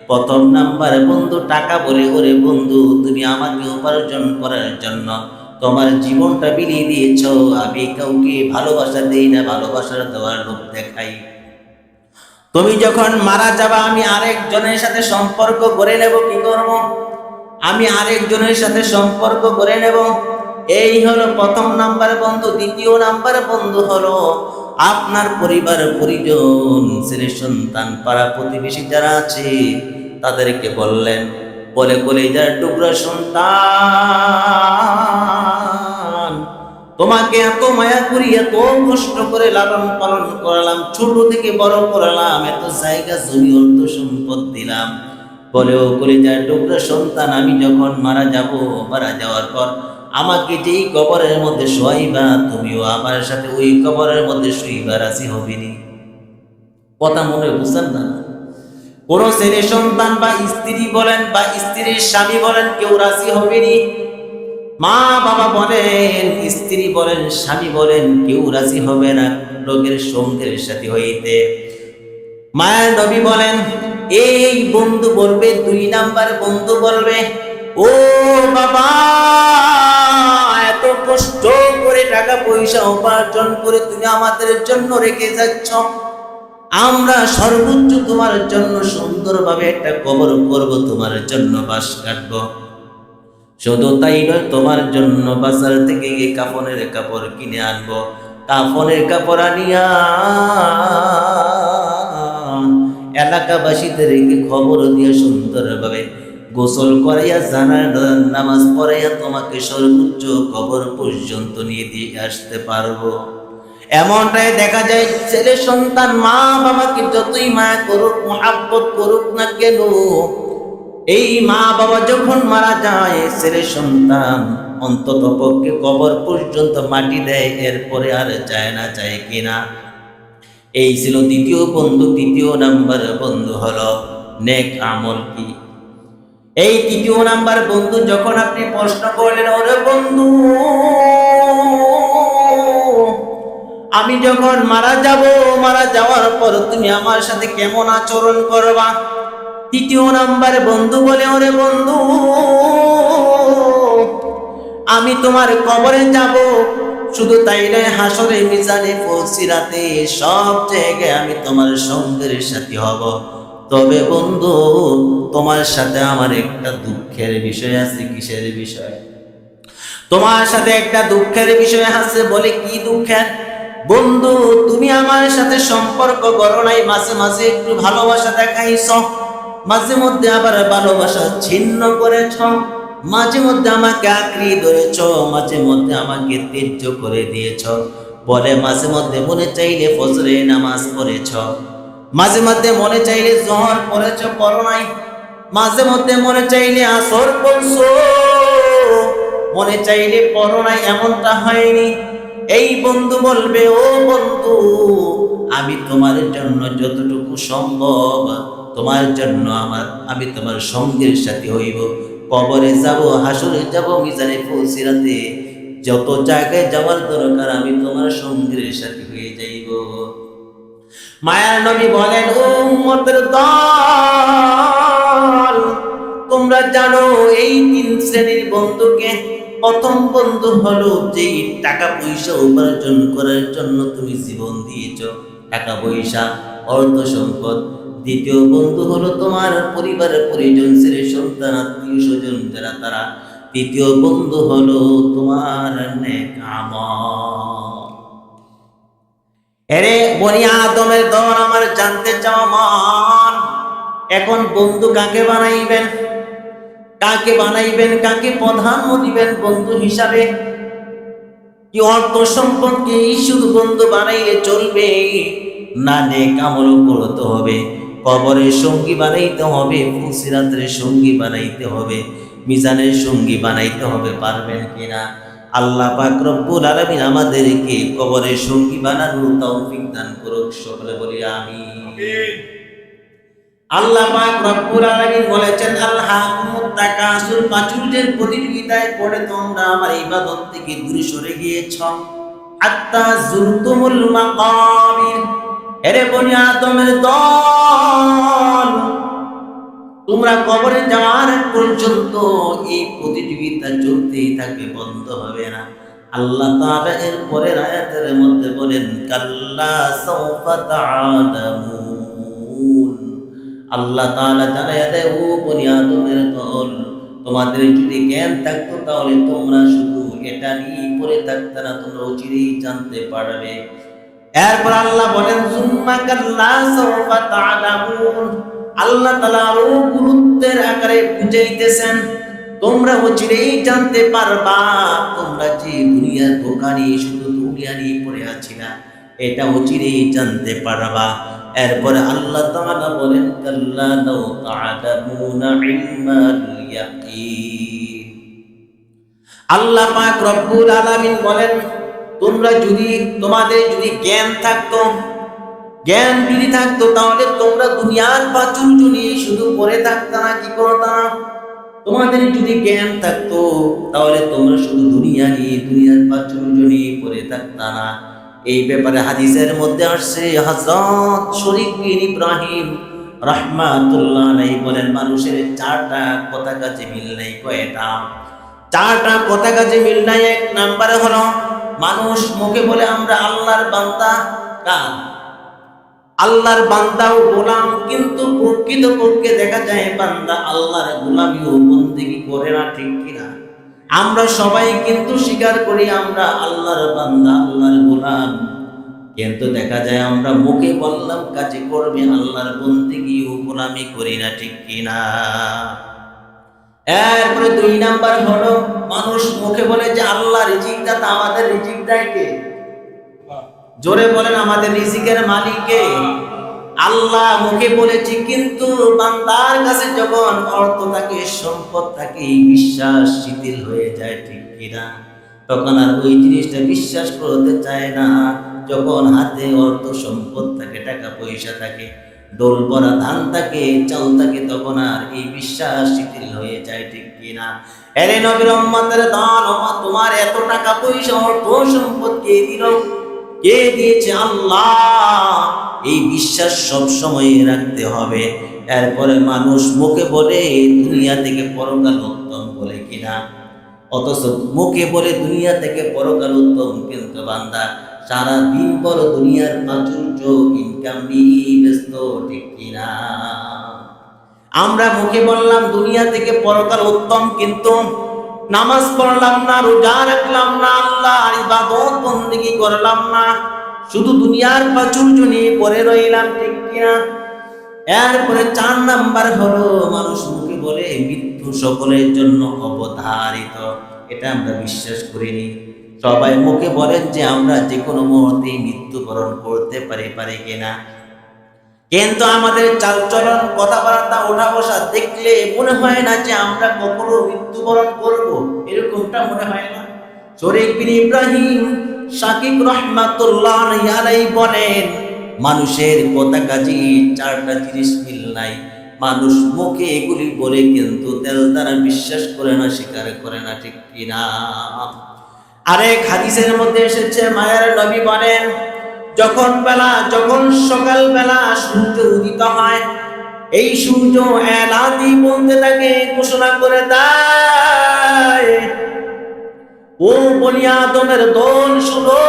A: প্রথম নাম্বার বন্ধু টাকা বলে, ওরে বন্ধু, তুমি আমাকে উপার্জন করার জন্য তোমার জীবনটা বিলিয়ে দিয়েছ, আমি কাউকে ভালোবাসা দেই না, ভালোবাসার দেওয়ার লোভ দেখাই। তুমি যখন মারা যাবা আমি আরেকজনের সাথে সম্পর্ক করে নেব, কি করব? আমি আরেকজনের সাথে সম্পর্ক করে নেব। এই হলো প্রথম নাম্বার বন্ধু। দ্বিতীয় নাম্বার বন্ধু হলো আপনার পরিবার পরিজন, ছেলে সন্তান, পাড়া প্রতিবেশী যারা আছে তাদেরকে বললেন, বলে কলিজার টুকরা সন্তান, তোমাকে এত মায়া করি, এত কষ্ট করে লালন পালন করালাম, ছোট থেকে বড় করালাম, এত জায়গা জমি অর্থ সম্পদ দিলাম, বলেও কলিজার টুকরা সন্তান, আমি যখন মারা যাব, মারা যাওয়ার পর আমাকে যেই কবরের মধ্যে শোয়াইবা, তুমিও আমার সাথে ওই কবরের মধ্যে শুইবা, রাজি হবিনি? কথা মনে বুঝছেন না? কোন ছেলে সন্তান বা স্ত্রী বলেন বা স্ত্রীর স্বামী বলেন, কেউ রাজি হবেনি। মা বাবা বলেন, স্ত্রী বলেন, স্বামী বলেন, কেউ রাজি হবে না লোকের সঙ্গের সাথে হইতে। মায়ের নবী বলেন, এই বন্ধু বলবে, 2 নাম্বার বন্ধু বলবে, ও বাবা, এত কষ্ট করে টাকা পয়সা উপার্জন করে তুমি আমাদের জন্য রেখে যাচ্ছ, আমরা সর্বোচ্চ তোমার জন্য সুন্দরভাবে একটা কবর করব, তোমার জন্য বাঁশ কাটবো। শুধু তাই নয়, তোমার জন্য বাজার থেকে গিয়ে কাফনের কাপড় কিনে আনবো, কাফনের কাপড় আনিয়া এলাকাবাসীদেরকে খবর দিয়ে সুন্দরভাবে গোসল করাইয়া, জানাজার নামাজ পড়াইয়া তোমাকে সর্বোচ্চ কবর পর্যন্ত নিয়ে দিয়ে আসতে পারবো। এমনটাই দেখা যায়, ছেলে সন্তান মা বাবাকে যতই মায়া করুক, মহাব্বত করুক না কেন, এই মা বাবা যখন মারা যায়, ছেলে সন্তান অন্তত পক্ষে কবর পর্যন্ত মাটি দেয়, এরপরে আর যায় না, যায় কিনা? এই ছিল দ্বিতীয় বন্ধু। তৃতীয় নাম্বার বন্ধু হলো নেক আমল কি? এই তৃতীয় নাম্বার বন্ধু যখন আপনি প্রশ্ন করলেন, ওরে বন্ধু, আমি যখন মারা যাব, মারা যাওয়ার পর তুমি আমার সাথে কেমন আচরণ করবা? তৃতীয় নাম্বার বন্ধু বলে, ওরে বন্ধু, আমি তোমার কবরে যাব, শুধু তাই নয়, হাসরে, মিজানে, ফসিরাতে, সব জায়গায় আমি তোমার সঙ্গের সাথী হব। তবে বন্ধু, তোমার সাথে আমার একটা দুঃখের বিষয় আছে। কিসের বিষয়? তোমার সাথে একটা দুঃখের বিষয় আছে। বলে, কি দুঃখের? বন্ধু, তুমি আমার সাথে সম্পর্ক করো নাই, মাঝে মাঝে একটু ভালোবাসা দেখাইছ, মাঝে মধ্যে আবার ভালোবাসা ছিন্ন করেছ, মাঝে মধ্যে আমাকে আঁকড়ি ধরেছ, মাঝে মধ্যে আমাকে ত্যায্য করে দিয়েছ। বলে, মাঝে মধ্যে মনে চাইলে ফজরে নামাজ পড়েছ, মাঝে মধ্যে মনে চাইলে জোহর পড়েছ, পড়ো নাই, মাঝে মধ্যে মনে চাইলে আসর পড়ছো, মনে চাইলে পড়ো নাই, এমনটা হয়নি। এই বন্ধু বলবে, ও বন্ধু, আমি তোমার জন্য যতটুকু সম্ভব তোমার জন্য আমি তোমার সঙ্গের সাথে হইব। কবরে যাব, হাসরে যাব, মিজানে পৌঁছিরাতে যত জায়গায় যাওয়ার দরকার আমি তোমার সঙ্গের সাথে হয়ে যাইব। মায়ার নবী বলেন, ও উম্মতের দল, তোমরা জানো এই তিন শ্রেণীর বন্ধুকে। প্রথম বন্ধু হলো যেই টাকা পয়সা উপার্জন করার জন্য তুমি জীবন দিয়েছ, টাকা পয়সা, অর্থ সম্পদ। দ্বিতীয় বন্ধু হলো তোমার পরিবারের পরিজন, ছেলে সন্তান, আত্মীয় স্বজন যারা তারা। তৃতীয় বন্ধু হলো তোমার নেক আমল। এরে বনি আদমের দল, আমার জানতে চাওয়া মন, এখন বন্ধু কাকে বানাইবেন? কাকে বানাইবেন? কাকে প্রাধান্য দিবেন বন্ধু হিসাবে? কি অর্থ সম্পদকে শুধু বন্ধু বানাইলে চলবে না? নেক আমল করতে হবে, কবরের সঙ্গী বানাইতে হবে, ফুলসিরাতের সঙ্গী বানাইতে হবে, মিজানের সঙ্গী বানাইতে হবে। পারবেন কিনা? আল্লাহ পাক রব্বুল আলামিন আমাদেরকে কবরের সঙ্গী বানানোর তৌফিক দান করুক। সকলে বলি আমিন। আল্লাহ পাক রব্বুল আলামিন বলেছেন, আল্লাহুম্মুত তাকাসুর, প্রাচুর্যের প্রতিযোগিতায় পড়ে তোমরা আমার ইবাদত থেকে দূরে সরে গিয়েছ। হাত্তা যুরতুমুল মাকাবির, এরে বনি আদমের দল, তোমরা কবরে যাওয়ার পর্যন্ত এই প্রতিযোগিতা চলতেই থাকবে, বন্ধ হবে না। আল্লাহ তাআলা এর পরের আয়াতের মধ্যে বলেন, কাল্লা সাওফা তা'লামুন। আল্লাহ তাআলা জানায়া দেয়, ও বনি আদমের দল, তোমাদের যদি জ্ঞান থাকতো তাহলে তোমরা শুধু এটা নিয়ে পড়ে থাকতে না, তোমরা অচিরেই জানতে পারবে। এরপর আল্লাহ বলেন, সুম্মা কাল্লা সাওফা তা'লামুন। আল্লাহ তাআলা আরো গুরুত্বের আকারে বুঝাইতেছেন, তোমরা অচিরেই জানতে পারবা। তোমরা যে দুনিয়ার দোকানে শুধু দুনিয়া নিয়ে পড়ে আছি না, এটা অচিরেই জানতে পারবা। এরপরে আল্লাহ তাআলা বলেন, কাল্লা লাউ তা'লামুনা ইলমাল ইয়াকিন। আল্লাহ পাক রব্বুল আলামিন বলেন, তোমাদের যদি জ্ঞান থাকতো, জ্ঞান যদি থাকতো তাহলে তোমরা দুনিয়ার প্রাচুর্য নিয়ে শুধু পড়ে থাকতা না, কি করতা না? তোমাদের যদি জ্ঞান থাকতো তাহলে তোমরা শুধু দুনিয়ার প্রাচুর্য নিয়ে পড়ে থাকতা না। এই ব্যাপারে হাদিসের মধ্যে আসছে, হযরত শরীফ বিন ইব্রাহিম রাহমাতুল্লাহ আলাইহি বলেন, মানুষের চারটা কথা কাজে মিল নাই। কয়টা? চারটা কথা কাজে মিল নাই। এক নম্বরে হলো, মানুষ মুখে বলে আমরা আল্লাহর বান্দা, আল্লাহর বান্দা ও গোলাম, কিন্তু প্রকৃতপক্ষে দেখা যায় বান্দা আল্লাহর গোলামি ও বন্দেগী করে না, ঠিক কিনা? আমরা সবাই কিন্তু স্বীকার করি আমরা আল্লাহর বান্দা, আল্লাহর গোলাম, কিন্তু দেখা যায় আমরা মুখে বললাম, কাজে করবে আল্লাহর বন্দেগী ও গোলামি করি না, ঠিক কিনা? এরপরে দুই নাম্বার হলো, মানুষ মুখে বলে যে আল্লাহ রিজিক দাতা, আমাদের রিজিক দেয় কে? জোরে বলেন, আমাদের রিজিকের মালিক কে? আল্লাহ মুখে বলেছি, কিন্তু বান্দার কাছে যখন অর্থ থাকে, সম্পদ থাকে, বিশ্বাস শিথিল হয়ে যায়, ঠিক কিনা? তখন আর ওই জিনিসটা বিশ্বাস করতে চায় না। যখন হাতে অর্থ সম্পদ থাকে, টাকা পয়সা থাকে, ডোল ভরা ধান থাকে, চাল থাকে, তখন আর এই বিশ্বাস শিথিল হয়ে যায়, ঠিক কিনা? এরে নবীর উম্মতের দল, তোমার এত টাকা পয়সা অর্থ সম্পদ কে দিল? কে দিয়েছে? আল্লাহ। এই বিশ্বাস সব সময় রাখতে হবে। এরপরে মানুষ মুখে বলে দুনিয়া থেকে পরকাল উত্তম, বলে কিনা? অথচ মুখে বলে দুনিয়া থেকে পরকাল উত্তম, কিন্তু বান্দা সারা দিন বড় দুনিয়ার প্রাচুর্য ইনকাম নিয়ে ব্যস্ত, ঠিক কিনা? আমরা মুখে বললাম দুনিয়া থেকে পরকাল উত্তম, কিন্তু নামাজ পড়লাম না, রোজা রাখলাম না, আল্লাহর ইবাদত বন্দেগী করলাম না, শুধু দুনিয়ার প্রাচুর্য নিয়ে পড়ে রইলাম, ঠিক কিনা? এরপরে 4 নাম্বার হলো, মানুষ মুখে বলে মৃত্যু সকলের জন্য অবধারিত। এটা আমরা বিশ্বাস করিনি। সবাই মুখে বলেন যে আমরা যে কোনো মুহূর্তে মৃত্যুবরণ করতে পারি কিনা, কিন্তু আমাদের চালচলন, কথাবার্তা, ওঠা বসা দেখলে মনে হয় না যে আমরা কখনো মৃত্যুবরণ করব, এরকমটা মনে হয় না। শরীফ বিন ইব্রাহিম শাকিব রাহমাতুল্লাহ আলাইহি বলেন, মানুষের কথা কাজে চারটা জিনিস মিল নাই। মানুষ মুখে এগুলি বলে কিন্তু তেল তারা বিশ্বাস করে না, স্বীকার করে না, ঠিক কিনা? আরেক হাদিসের মধ্যে এসেছে, মায়ের নবী বলেন, যখন সকাল বেলা সূর্য উদিত হয়, এই সূর্য এলানি বলতে থাকে, ঘোষণা করে দেয়, ও বনি আদমের দল শুনো,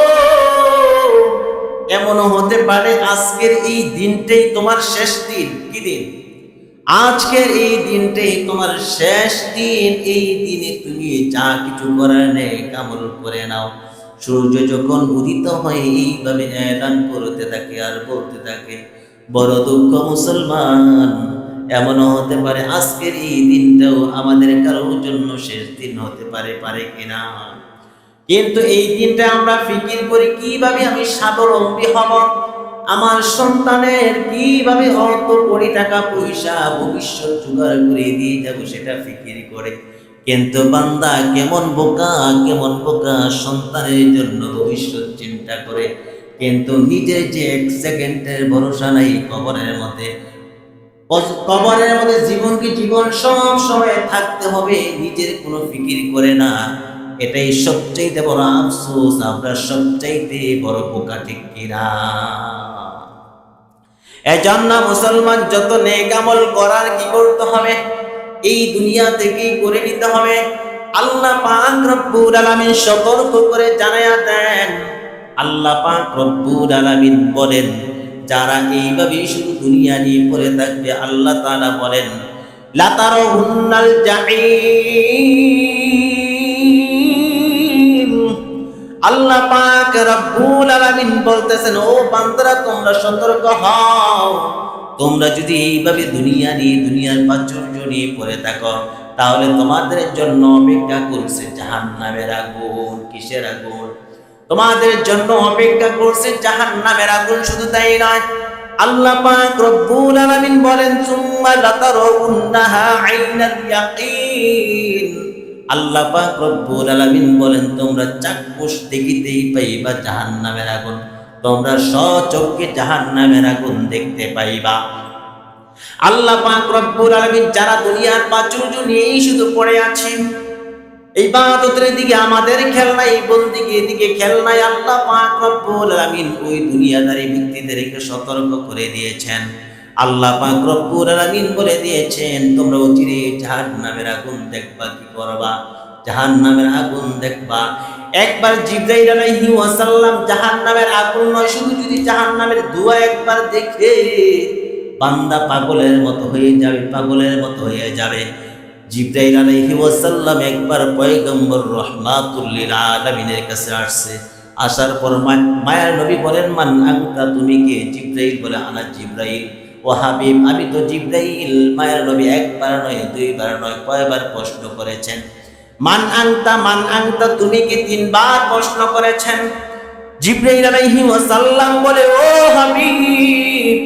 A: এমনও হতে পারে আজকের এই দিনটাই তোমার শেষ দিন। কি দিন? আজকের এই দিনটাই তোমার শেষ দিন। এই দিনে তুমি যা কিছু করার নেই আমল করে নাও। সূর্য যখন উদিত হয় এইভাবে এলান করতে থাকে আর বলতে থাকে, বড় দুঃখ মুসলমান, এমনও হতে পারে আজকের এই দিনটাও আমাদের কারোর জন্য শেষ দিন হতে পারে, পারে কিনা? কিন্তু এই দিনটা আমরা ফিকির করি, কিভাবে আমি স্বাবলম্বী হব, আমার সন্তানের কিভাবে অত কোটি টাকা পয়সা ভবিষ্যৎ জোগাড় করে দিয়ে যাবো, সেটা ফিকির করে। কিন্তু বান্দা কেমন বোকা, কেমন বোকা, সন্তানের জন্য ভবিষ্যৎ চিন্তা করে, কিন্তু নিজের যে এক সেকেন্ডের ভরসা নাই, কবরের মধ্যে জীবনকে জীবন সব সময় থাকতে হবে, নিজের কোনো ফিকির করে না। এটাই সবচাইতে বড় আফসোস, আমরা সবচাইতে বড় বোকা, ঠিক কিনা? এজন্য মুসলমান যত নেক আমল করার কি করতে হবে, এই দুনিয়া থেকেই করে নিতে হবে। আল্লাহ পাক রব্বুল আলামিন সতর্ক করে জানায়া দেন। আল্লাহ পাক রব্বুল আলামিন বলেন, যারা এইভাবে শুধু দুনিয়া নিয়ে পড়ে থাকবে, আল্লাহ তাআলা বলেন, লাতারাহুন্নাল জাহিম। আল্লাহ পাক রব্বুল আলামিন বলতেছেন, ও বান্দারা তোমরা সতর্ক হও, তোমরা যদি এইভাবে দুনিয়া নিয়ে দুনিয়ার প্রাচুর্য নিয়ে পড়ে থাকো, তাহলে তোমাদের জন্য অপেক্ষা করছে জাহান্নামের আগুন। কিসের আগুন? তোমাদের জন্য অপেক্ষা করছে জাহান্নামের আগুন। শুধু তাই নয়, আল্লাহ পাক রব্বুল আলামিন বলেন, সুম্মা লাতারাউন্নাহা আইনাল ইয়াকিন। আল্লাহ পাক রব্বুল আলামিন বলেন, তোমরা চাক্ষুষ দেখিতেই পাইবা জাহান্নামের আগুন, তোমরা স্বচক্ষে জাহান্নামের আগুন দেখতে পাইবা। আল্লাহ পাক রব্বুল আলামিন যারা দুনিয়ার প্রাচুর্য নিয়েই শুধু পড়ে আছে, ইবাদতের দিকে আমাদের খেয়াল নাই, বন্দেগীর দিকে খেয়াল নাই, আল্লাহ পাক রব্বুল আলামিন ওই দুনিয়াদারি ব্যক্তিদেরকে সতর্ক করে দিয়েছেন। আল্লাহ পাক রব্বুল আলামিন বলে দিয়েছেন, তোমরা অচিরে জাহান্নামের আগুন দেখবা। কি করবা? জাহান্নামের আগুন দেখবা। একবার জিবরাইল আলাইহিস সালাম জাহান্নামের আগুন নয়, শুধু যদি জাহান্নামের ধোঁয়া একবার দেখে বান্দা পাগলের মতো হয়ে যাবে, পাগলের মতো হয়ে যাবে। জিবরাইল আলাইহিস সালাম একবার পয়গম্বর রাহমাতুল লিল আলামিনের কাছে আসছে। আসার পর মায়ার নবী বলেন, মান আনতা, তুমি কে? জিবরাইল বলে, আনা জিবরাইল। ও হাবিব, আমি তো জিবরাইল। মায়ার নবী একবার নয়, দুইবার নয়, কয়বার প্রশ্ন করেছেন, মান আনতা, মান আনতা, তুমি কি? তিনবার প্রশ্ন করেছেন। জিবরাইল আলাইহিস সালাম বলে, ও হাবিব,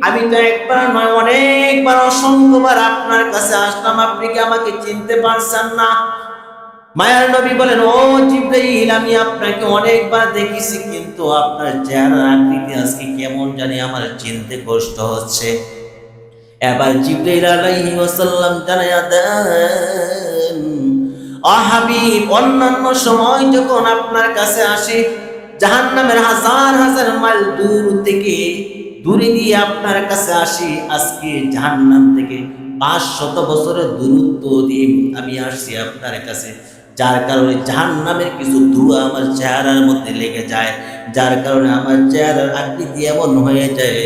A: আমি তো একবার নয়, অনেকবার, অসংখ্যবার আপনার কাছে আসলাম, আপনি কি আমাকে চিনতে পারছেন না? মায়ার নবী বলেন, ও জিবরাইল, আমি আপনাকে অনেকবার দেখেছি, কিন্তু আপনার চেহারার আকৃতি আজকে কেমন জানি আমার চিনতে কষ্ট হচ্ছে। এবার জিবরাইল আলাইহিস সালাম জানায়া দেন, ও হাবিব, অন্যান্য সময় যখন আপনার কাছে আসি, জাহান্নামের হাজার হাজার মাইল দূর থেকে দূরে দিয়ে আপনার কাছে আসি, আজকে জাহান্নাম থেকে 500 বছরের দূরত্ব দিয়ে আমি আসছি আপনার কাছে, যার কারণে জাহান্নামের কিছু ধোঁয়া আমার চেহারার মধ্যে লেগে যায়, যার কারণে আমার চেহারার আকৃতি এমন হয়ে যায়।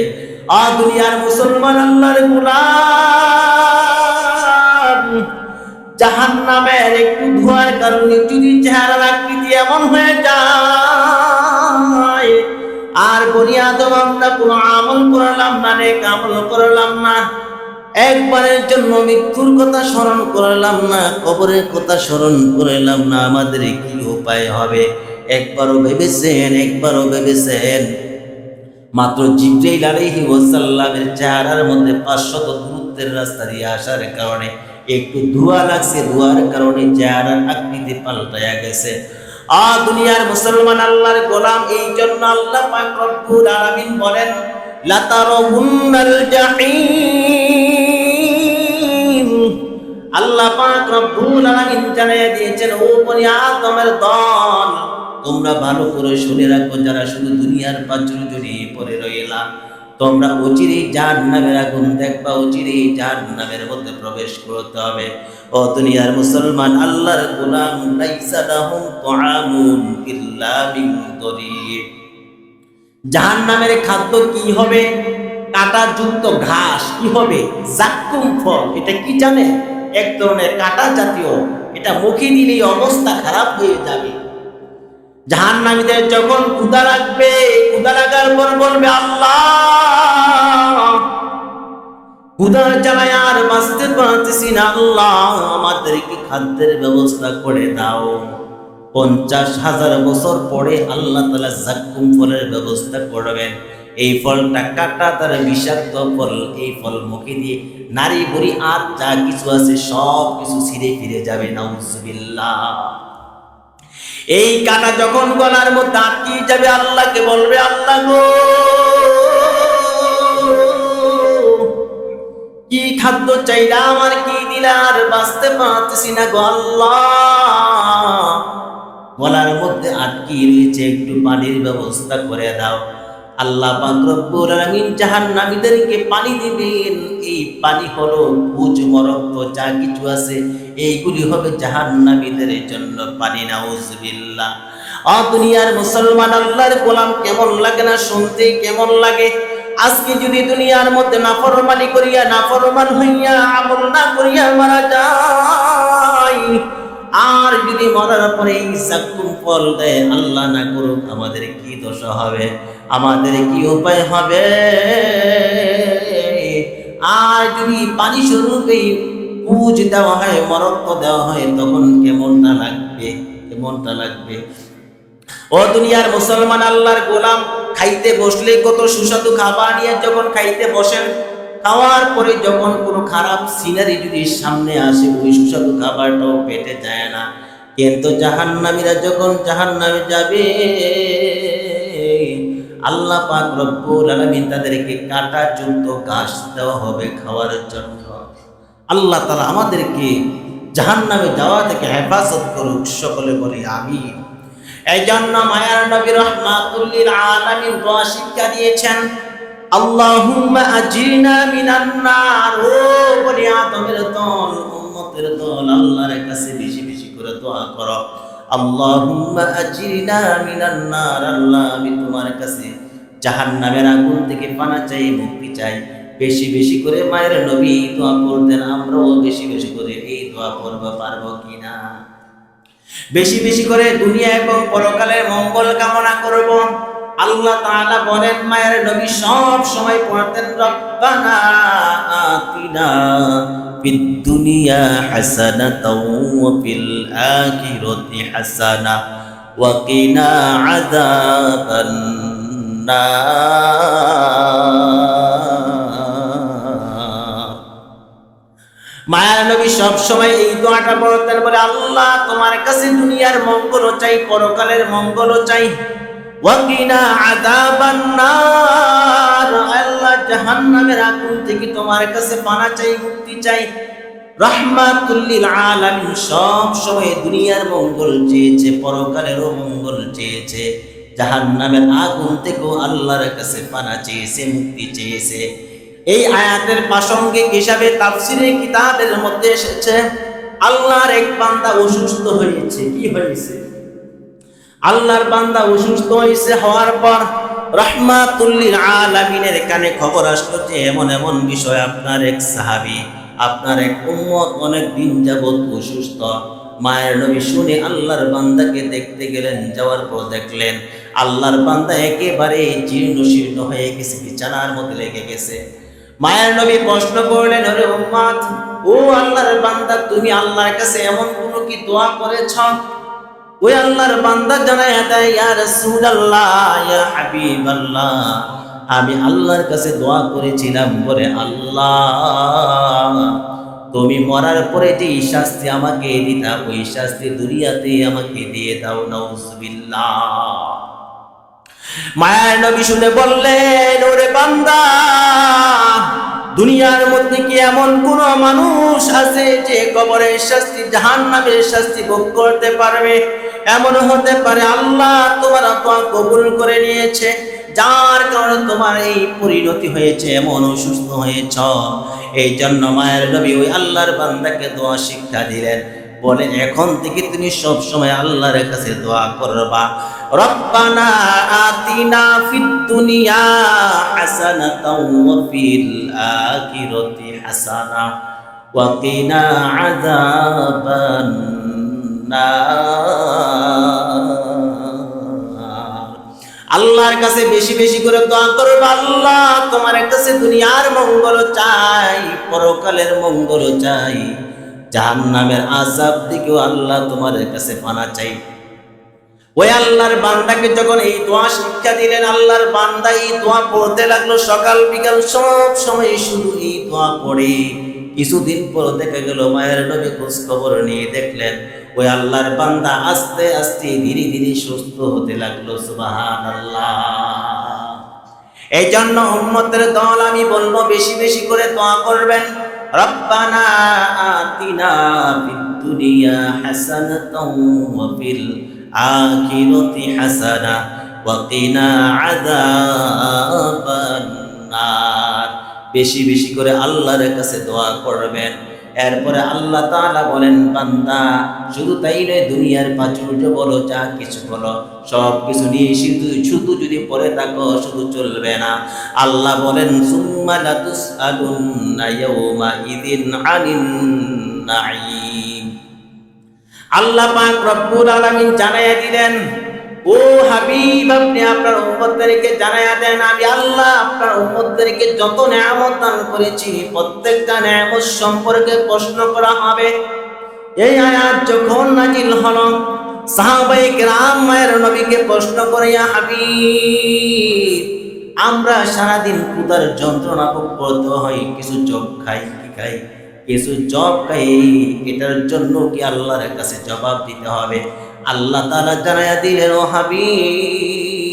A: দুনিয়ার মুসলমান, আল্লাহর গোলাম, জাহান্নামের একটু ধোঁয়ার কারণে যদি চেহারার আকৃতি এমন হয়ে যায়, আর বনি আদম আমরা কোনো আমল করলাম না, নেক আমল করলাম না, একবারের জন্য মৃত্যুর কথা স্মরণ করলাম না, কবরের কথা স্মরণ করলাম না, আমাদের কি উপায় হবে? একবারও ভেবেছেন? একবারও ভেবেছেন? মাত্র জিবরাইল আলাইহিস সালামের চেহারার মধ্যে 500 দূরত্বের রাস্তা দিয়ে আসার কারণে একটু ধোঁয়া লাগছে, ধোঁয়ার কারণে চেহারার আকৃতি পাল্টায়া গেছে। দুনিয়ার মুসলমান, আল্লাহর গোলাম, এই জন্য আল্লাহ পাক রব্বুল আলামিন বলেন, লাতারাউন্নাল জাহিম। আল্লাহ পাক রব্বুল আলামিন জানিয়ে দিয়েছেন, ও বনি আদমের দল, তোমরা ভালো করে শুনে রাখো, যারা শুধু দুনিয়ার পাঁচজন জড়িয়ে পড়ে রইলা, তোমরা অচিরেই জাহান্নামের আগুন দেখবা, অচিরেই জাহান্নামের মধ্যে প্রবেশ করতে হবে। ও দুনিয়ার মুসলমান, আল্লাহর গোলাম, লাইসা লাহুম তুআমুন ইল্লা মিন দরিব। জাহান্নামের খাদ্য কি হবে? কাঁটাযুক্ত ঘাস। কি হবে? জাক্কুম ফল। এটা কি জানে? এক ধরনের কাঁটা জাতীয়, এটা মুখে দিলেই অবস্থা খারাপ হয়ে যাবে। জাহান্নামীদের যখন ক্ষুধা লাগবে, ক্ষুধা লাগার পর বলবে, আল্লাহ, ক্ষুধার জ্বালায় আর বাঁচতে পারতেছি না, আল্লাহ আমাদেরকে খাদ্যের ব্যবস্থা করে দাও। 50,000 বছর পরে আল্লাহ তাআলা জাক্কুম ফলের ব্যবস্থা করবেন। এই ফলটা কাটা, তার বিষাক্ত ফল। এই ফল মুখে দিয়ে নারী বুড়ি আর যা কিছু আছে সব কিছু ছিঁড়ে ফিরে যাবে। নাউজুবিল্লাহ। এই কাটা যখন গলার মধ্যে আটকে যাবে, আল্লাহকে বলবে, আল্লাহ গো, কি খাদ্য চাইলা, আমার কি দিলা, আর বাঁচতে পারতেছি না গো আল্লাহ, গলার মধ্যে আটকে রয়েছে, একটু পানির ব্যবস্থা করে দাও। আল্লাহ পাক রব্বুল আলামিন জাহান্নামীদেরকে পানি দিবেন। এই পানি হলো পুজ মরক্ত যা কিছু আছে, এইগুলি হবে জাহান্নামীদের জন্য পানি। নাউজুবিল্লাহ। দুনিয়ার মুসলমান, আল্লাহর গোলাম, কেমন লাগে না শুনতে? কেমন লাগে? আজকে যদি দুনিয়ার মধ্যে নাফরমানি করিয়া, নাফরমান হইয়া, আমল না করিয়া মারা যায়, আর যদি মরার পরে এই জাক্কুম ফল দেয়, আল্লাহ না করুক, আমাদের কি দশা হবে? আমাদের কি উপায় হবে? আর যদি পানি স্বরূপে পুজ দেওয়া হয়, মরক্ত দেওয়া হয়, তখন কেমনটা লাগবে? কেমনটা লাগবে? ও দুনিয়ার মুসলমান, আল্লাহর গোলাম, খাইতে বসলে কত সুস্বাদু খাবার নিয়ে যখন খাইতে বসেন, খাওয়ার পরে যখন কোনো খারাপ সিনারি যদি সামনে আসে, ওই সুস্বাদু খাবারটাও পেটে যায় না। কিন্তু জাহান্নামীরা যখন জাহান্নামে যাবে, আল্লাহ পাক রব্বুল আলামিন তাদেরকে কাঁটাযুক্ত ঘাস দেওয়া হবে খাওয়ার জন্য। আল্লাহ তাআলা আমাদেরকে জাহান্নামে যাওয়া থেকে হেফাজত করুক। সকলে বলি আমিন। এই জন্য মায়ার নবী রাহমাতুল লিল আলামিন দোয়া শিক্ষা দিয়েছেন, আল্লাহুম্মা আজিরনা মিনান নার। ও বনি আদমের দল, উম্মতের দল, আল্লাহর কাছে বেশি বেশি করে দোয়া করো, আল্লাহুম্মা আজিরনা মিনান নার। আল্লাহ, আমি তোমার কাছে জাহান্নামের আগুন থেকে পানা চাই, মুক্তি চাই। বেশি বেশি করে মায়ের নবী দোয়া করতেন। আমরাও বেশি বেশি করে এই দোয়া করব, পারবো কিনা? বেশি বেশি করে দুনিয়া এবং পরকালের মঙ্গল কামনা করব। আল্লাহ তাআলা বলেন, মায়ের নবী সব সময় পড়তেন, রব্বানা আতিনা ফিদ দুনিয়া হাসানাতাও ওয়া ফিল আখিরাতি হাসানা ওয়া কিনা আযাবান নার। মায়ের নবী সব সময় এই দোয়াটা পড়তেন, বলে, আল্লাহ তোমার কাছে দুনিয়ার মঙ্গলও চাই, পরকালের মঙ্গলও চাই, ওয়াকিনা আযাবান নার। আল্লাহ, জাহান্নামের আগুন থেকে তোমার কাছে পানা চাই, মুক্তি চাই। রাহমাতুল লিল আলামিন সব সময় দুনিয়ার মঙ্গল চেয়েছে, পরকালেরও মঙ্গল চেয়েছে, জাহান্নামের আগুন থেকেও আল্লাহর কাছে পানা চেয়েছে, মুক্তি চেয়েছে। এই আয়াতের প্রাসঙ্গিক হিসাবে তাফসীরের কিতাবের মধ্যে এসেছে, আল্লাহর এক বান্দা অসুস্থ হয়েছে। কি হয়েছে? আল্লাহর বান্দা অসুস্থ হয়েছে। হওয়ার পর রাহমাতুল লিল আলামিনের কানে খবর আসলো যে এমন এমন বিষয়, আপনার এক সাহাবী, আপনার এক উম্মত অনেক দিন যাবত অসুস্থ। মায়ের নবী শুনে আল্লাহর বান্দাকে দেখতে গেলেন। যাওয়ার পর দেখলেন আল্লাহর বান্দা একেবারে জীর্ণ শীর্ণ হয়ে গেছে, বিছানার মধ্যে লেগে গেছে। মায়ের নবী প্রশ্ন করলেন, ওরে উম্মত, ও আল্লাহর বান্দা, তুমি আল্লাহর কাছে এমন কোন কি দোয়া করেছ? ওই আল্লাহর বান্দা জানায় দেয়, ইয়া রাসূলুল্লাহ, ইয়া হাবিবাল্লাহ, আমি আল্লাহর কাছে দোয়া করেছিলাম, বলে, আল্লাহ তুমি মরার পরে যে শাস্তি আমাকে দিতা, ওই শাস্তি দুনিয়াতে আমাকে দিয়ে দাও। নাউজুবিল্লাহ। মায়ার নবী শুনে বললেন, ওরে বান্দা, দুনিয়ার মধ্যে কি এমন কোন মানুষ আছে যে কবরের শাস্তি, জাহান্নামের শাস্তি ভোগ করতে পারবে? এমন হতে পারে আল্লাহ তোমার দোয়া কবুল করে নিয়েছে, যার কারণে তোমার এই পরিণতি হয়েছে, এমন অসুস্থ হয়েছ। এই জন্য মায়ের নবী ওই আল্লাহর বান্দাকে দোয়া শিক্ষা দিলেন, বলে এখন থেকে তুমি সব সময় আল্লাহর কাছে দোয়া করবা, রব্বানা আতিনা ফিদ দুনিয়া হাসানাতাও ওয়া ফিল আখিরাতি হাসানা ওয়া কিনা আযাবান নার। আল্লাহর কাছে বেশি বেশি করে দোয়া করবা, আল্লাহ তোমার কাছে দুনিয়ার মঙ্গল চাই, পরকালের মঙ্গল চাই, জাহান্নামের আযাব থেকেও আল্লাহ তোমার কাছে পানা চাই। ওই আল্লাহর বান্দাকে যখন এই দোয়া শিক্ষা দিলেন, আল্লাহর বান্দা এই দোয়া পড়তে লাগলো, সকাল বিকাল সব সময় শুধু এই দোয়া পড়ে। কিছুদিন পর দেখা গেল মায়ের নবী খোঁজ খবর নিয়ে দেখলেন ওই আল্লাহর বান্দা আস্তে আস্তে ধীরে ধীরে সুস্থ হতে লাগলো। সুবহানাল্লাহ। এই জন্য উম্মতের দল আমি বলবো বেশি বেশি করে দোয়া করবেন, রব্বানা আতিনা ফিদ দুনিয়া হাসানাতাও ওয়া ফিল আখিরাতি হাসানা ওয়া কিনা আযাবান নার। বেশি বেশি করে আল্লাহর কাছে দোয়া করবেন। এরপরে আল্লাহ তাআলা বলেন, বান্দা শুধু তাই নয়, দুনিয়ার প্রাচুর্য বলো, যা কিছু বলো, সব কিছু নিয়ে শুধু যদি পড়ে থাকো শুধু চলবে না। আল্লাহ বলেন, সুম্মা লাতুসআলুন্না ইয়াওমা ইযিন আনিন নাঈম। আল্লাহ পাক রব্বুল আলামিন জানাইয়া দিলেন, ও হাবিব, আপনি আপনার উম্মতদেরকে জানাইয়া দেন, আমি আল্লাহ আপনার উম্মতদেরকে যত নিয়ামত দান করেছি প্রত্যেকটা নিয়ামত সম্পর্কে প্রশ্ন করা হবে। এই আয়াত যখন নাজিল হলো, সাহাবায়ে কেরাম মায়ের নবীকে প্রশ্ন করে, ইয়া হাবিব, আমরা সারাদিন ক্ষুধার যন্ত্রণা ভোগ করতে হয়, কিছু চোখ খাই, কি খাই, কিছু জব খাই, এটার জন্য কি আল্লাহর কাছে জবাব দিতে হবে? আল্লাহ তাআলা জানায়া দিলেন, ও হাবিব,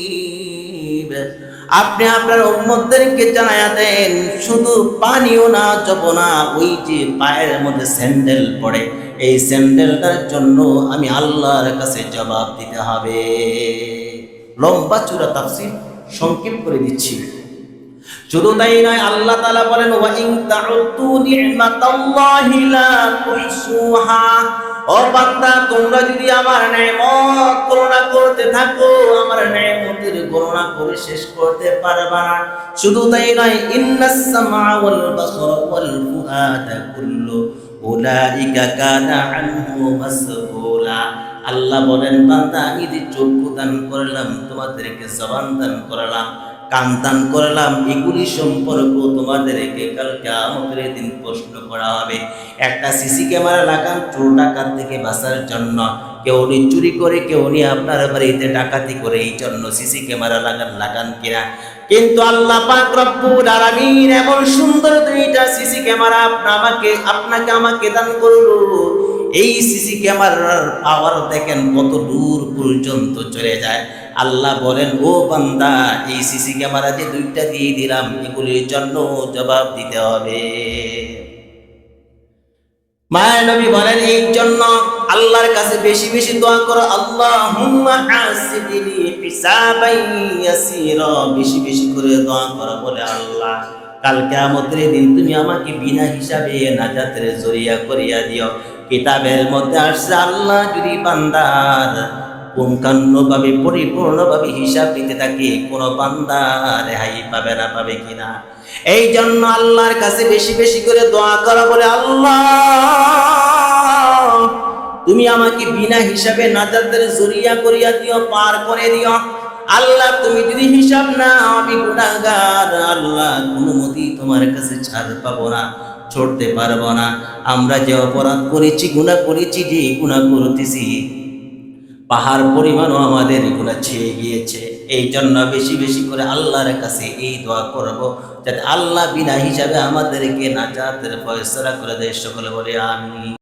A: আপনি আপনার উম্মতদেরকে জানায়া দেন, শুধু পানিও না, যাব না, ওই যে পায়ের মধ্যে স্যান্ডেল পড়ে, এই স্যান্ডেলটার জন্য আমি আল্লাহর কাছে জবাব দিতে হবে। লম্বা চূড়া তাফসীর সংক্ষেপ করে দিচ্ছি। শুধু তাই নয়, আল্লাহ তাআলা বলেন, ওয়া ইন তাউদ্দু নি'মাতাল্লাহি লা তুহসুহা। ও বান্দা, তোমরা যদি আমার নেয়ামত গণনা করতে থাকো, আমার নেয়ামতের গণনা করে শেষ করতে পারবা না। শুধু তাই নয়, ইন্নাস সামআ ওয়াল বাসারা ওয়াল ফুআদা কুল্লু উলাইকা কানা আনহু মাসউলা। আল্লাহ বলেন, বান্দা, আমি যে চক্ষু দান করলাম, তোমাদেরকে জবান দান করলাম, কান দান করলাম, এগুলি সম্পর্ক তোমাদেরকে কাল কিয়ামতের দিন প্রশ্ন করা হবে। একটা সিসি ক্যামেরা লাগান চোর ডাকাত থেকে বাঁচার জন্য। কেউ নি চুরি করে, কেউ নি আপনার বাড়িতে ডাকাতি করে, এই জন্য সিসি ক্যামেরা লাগান কিনা? কিন্তু আল্লাহ পাক রব্বুল আলামিন এমন সুন্দর দুইটা সিসি ক্যামেরা আপনাকে আমাকে দান করলো। এই সিসি ক্যামেরার পাওয়ার দেখেন কত দূর পর্যন্ত চলে যায়। আল্লাহ বলেন, ও বান্দা, এই সিসি ক্যামেরা যে দুইটা দিয়ে দিলাম, এগুলির জন্য জবাব দিতে হবে। মায়ের নবী বলেন, এই জন্য আল্লাহর কাছে বেশি বেশি দোয়া করো, আল্লাহুম্মা হাসিবনি হিসাবান ইয়াসীরা। বেশি বেশি করে দোয়া করো, বলে আল্লাহ কাল কিয়ামতের দিন তুমি আমাকে বিনা হিসাবে নাজাতের জরিয়া করিয়া দিও। কিতাবের মধ্যে আসছে, আল্লাহ যদি বান্দার পুঙ্খানুভাবে পরিপূর্ণভাবে হিসাব দিতে থাকে, কোন বান্দা রেহাই পাবে না, পাবে কিনা? এই জন্য আল্লাহর কাছে বেশি বেশি করে দোয়া করা, বলে আল্লাহ তুমি আমাকে বিনা হিসাবে নাজাতের জরিয়া করিয়া দিও, পার করে দিও। আল্লাহ তুমি যদি হিসাব না, আমি গুনাহগার, আল্লাহ কোনোমতি তোমার কাছে ছাড় পাবো না, ছড়তে পারবো না। আমরা যে অপরাধ করেছি, গুনাহ করেছি, যে গুনাহ করতেছি পাহাড় পরিমাণও আমাদের গুনাহ ছেয়ে গিয়েছে। এই জন্য বেশি বেশি করে আল্লাহর কাছে এই দোয়া করব, যাতে আল্লাহ বিনা হিসাবে আমাদেরকে নাজাতের ফয়সালা করে দেয়। সকলে বলে আমিন।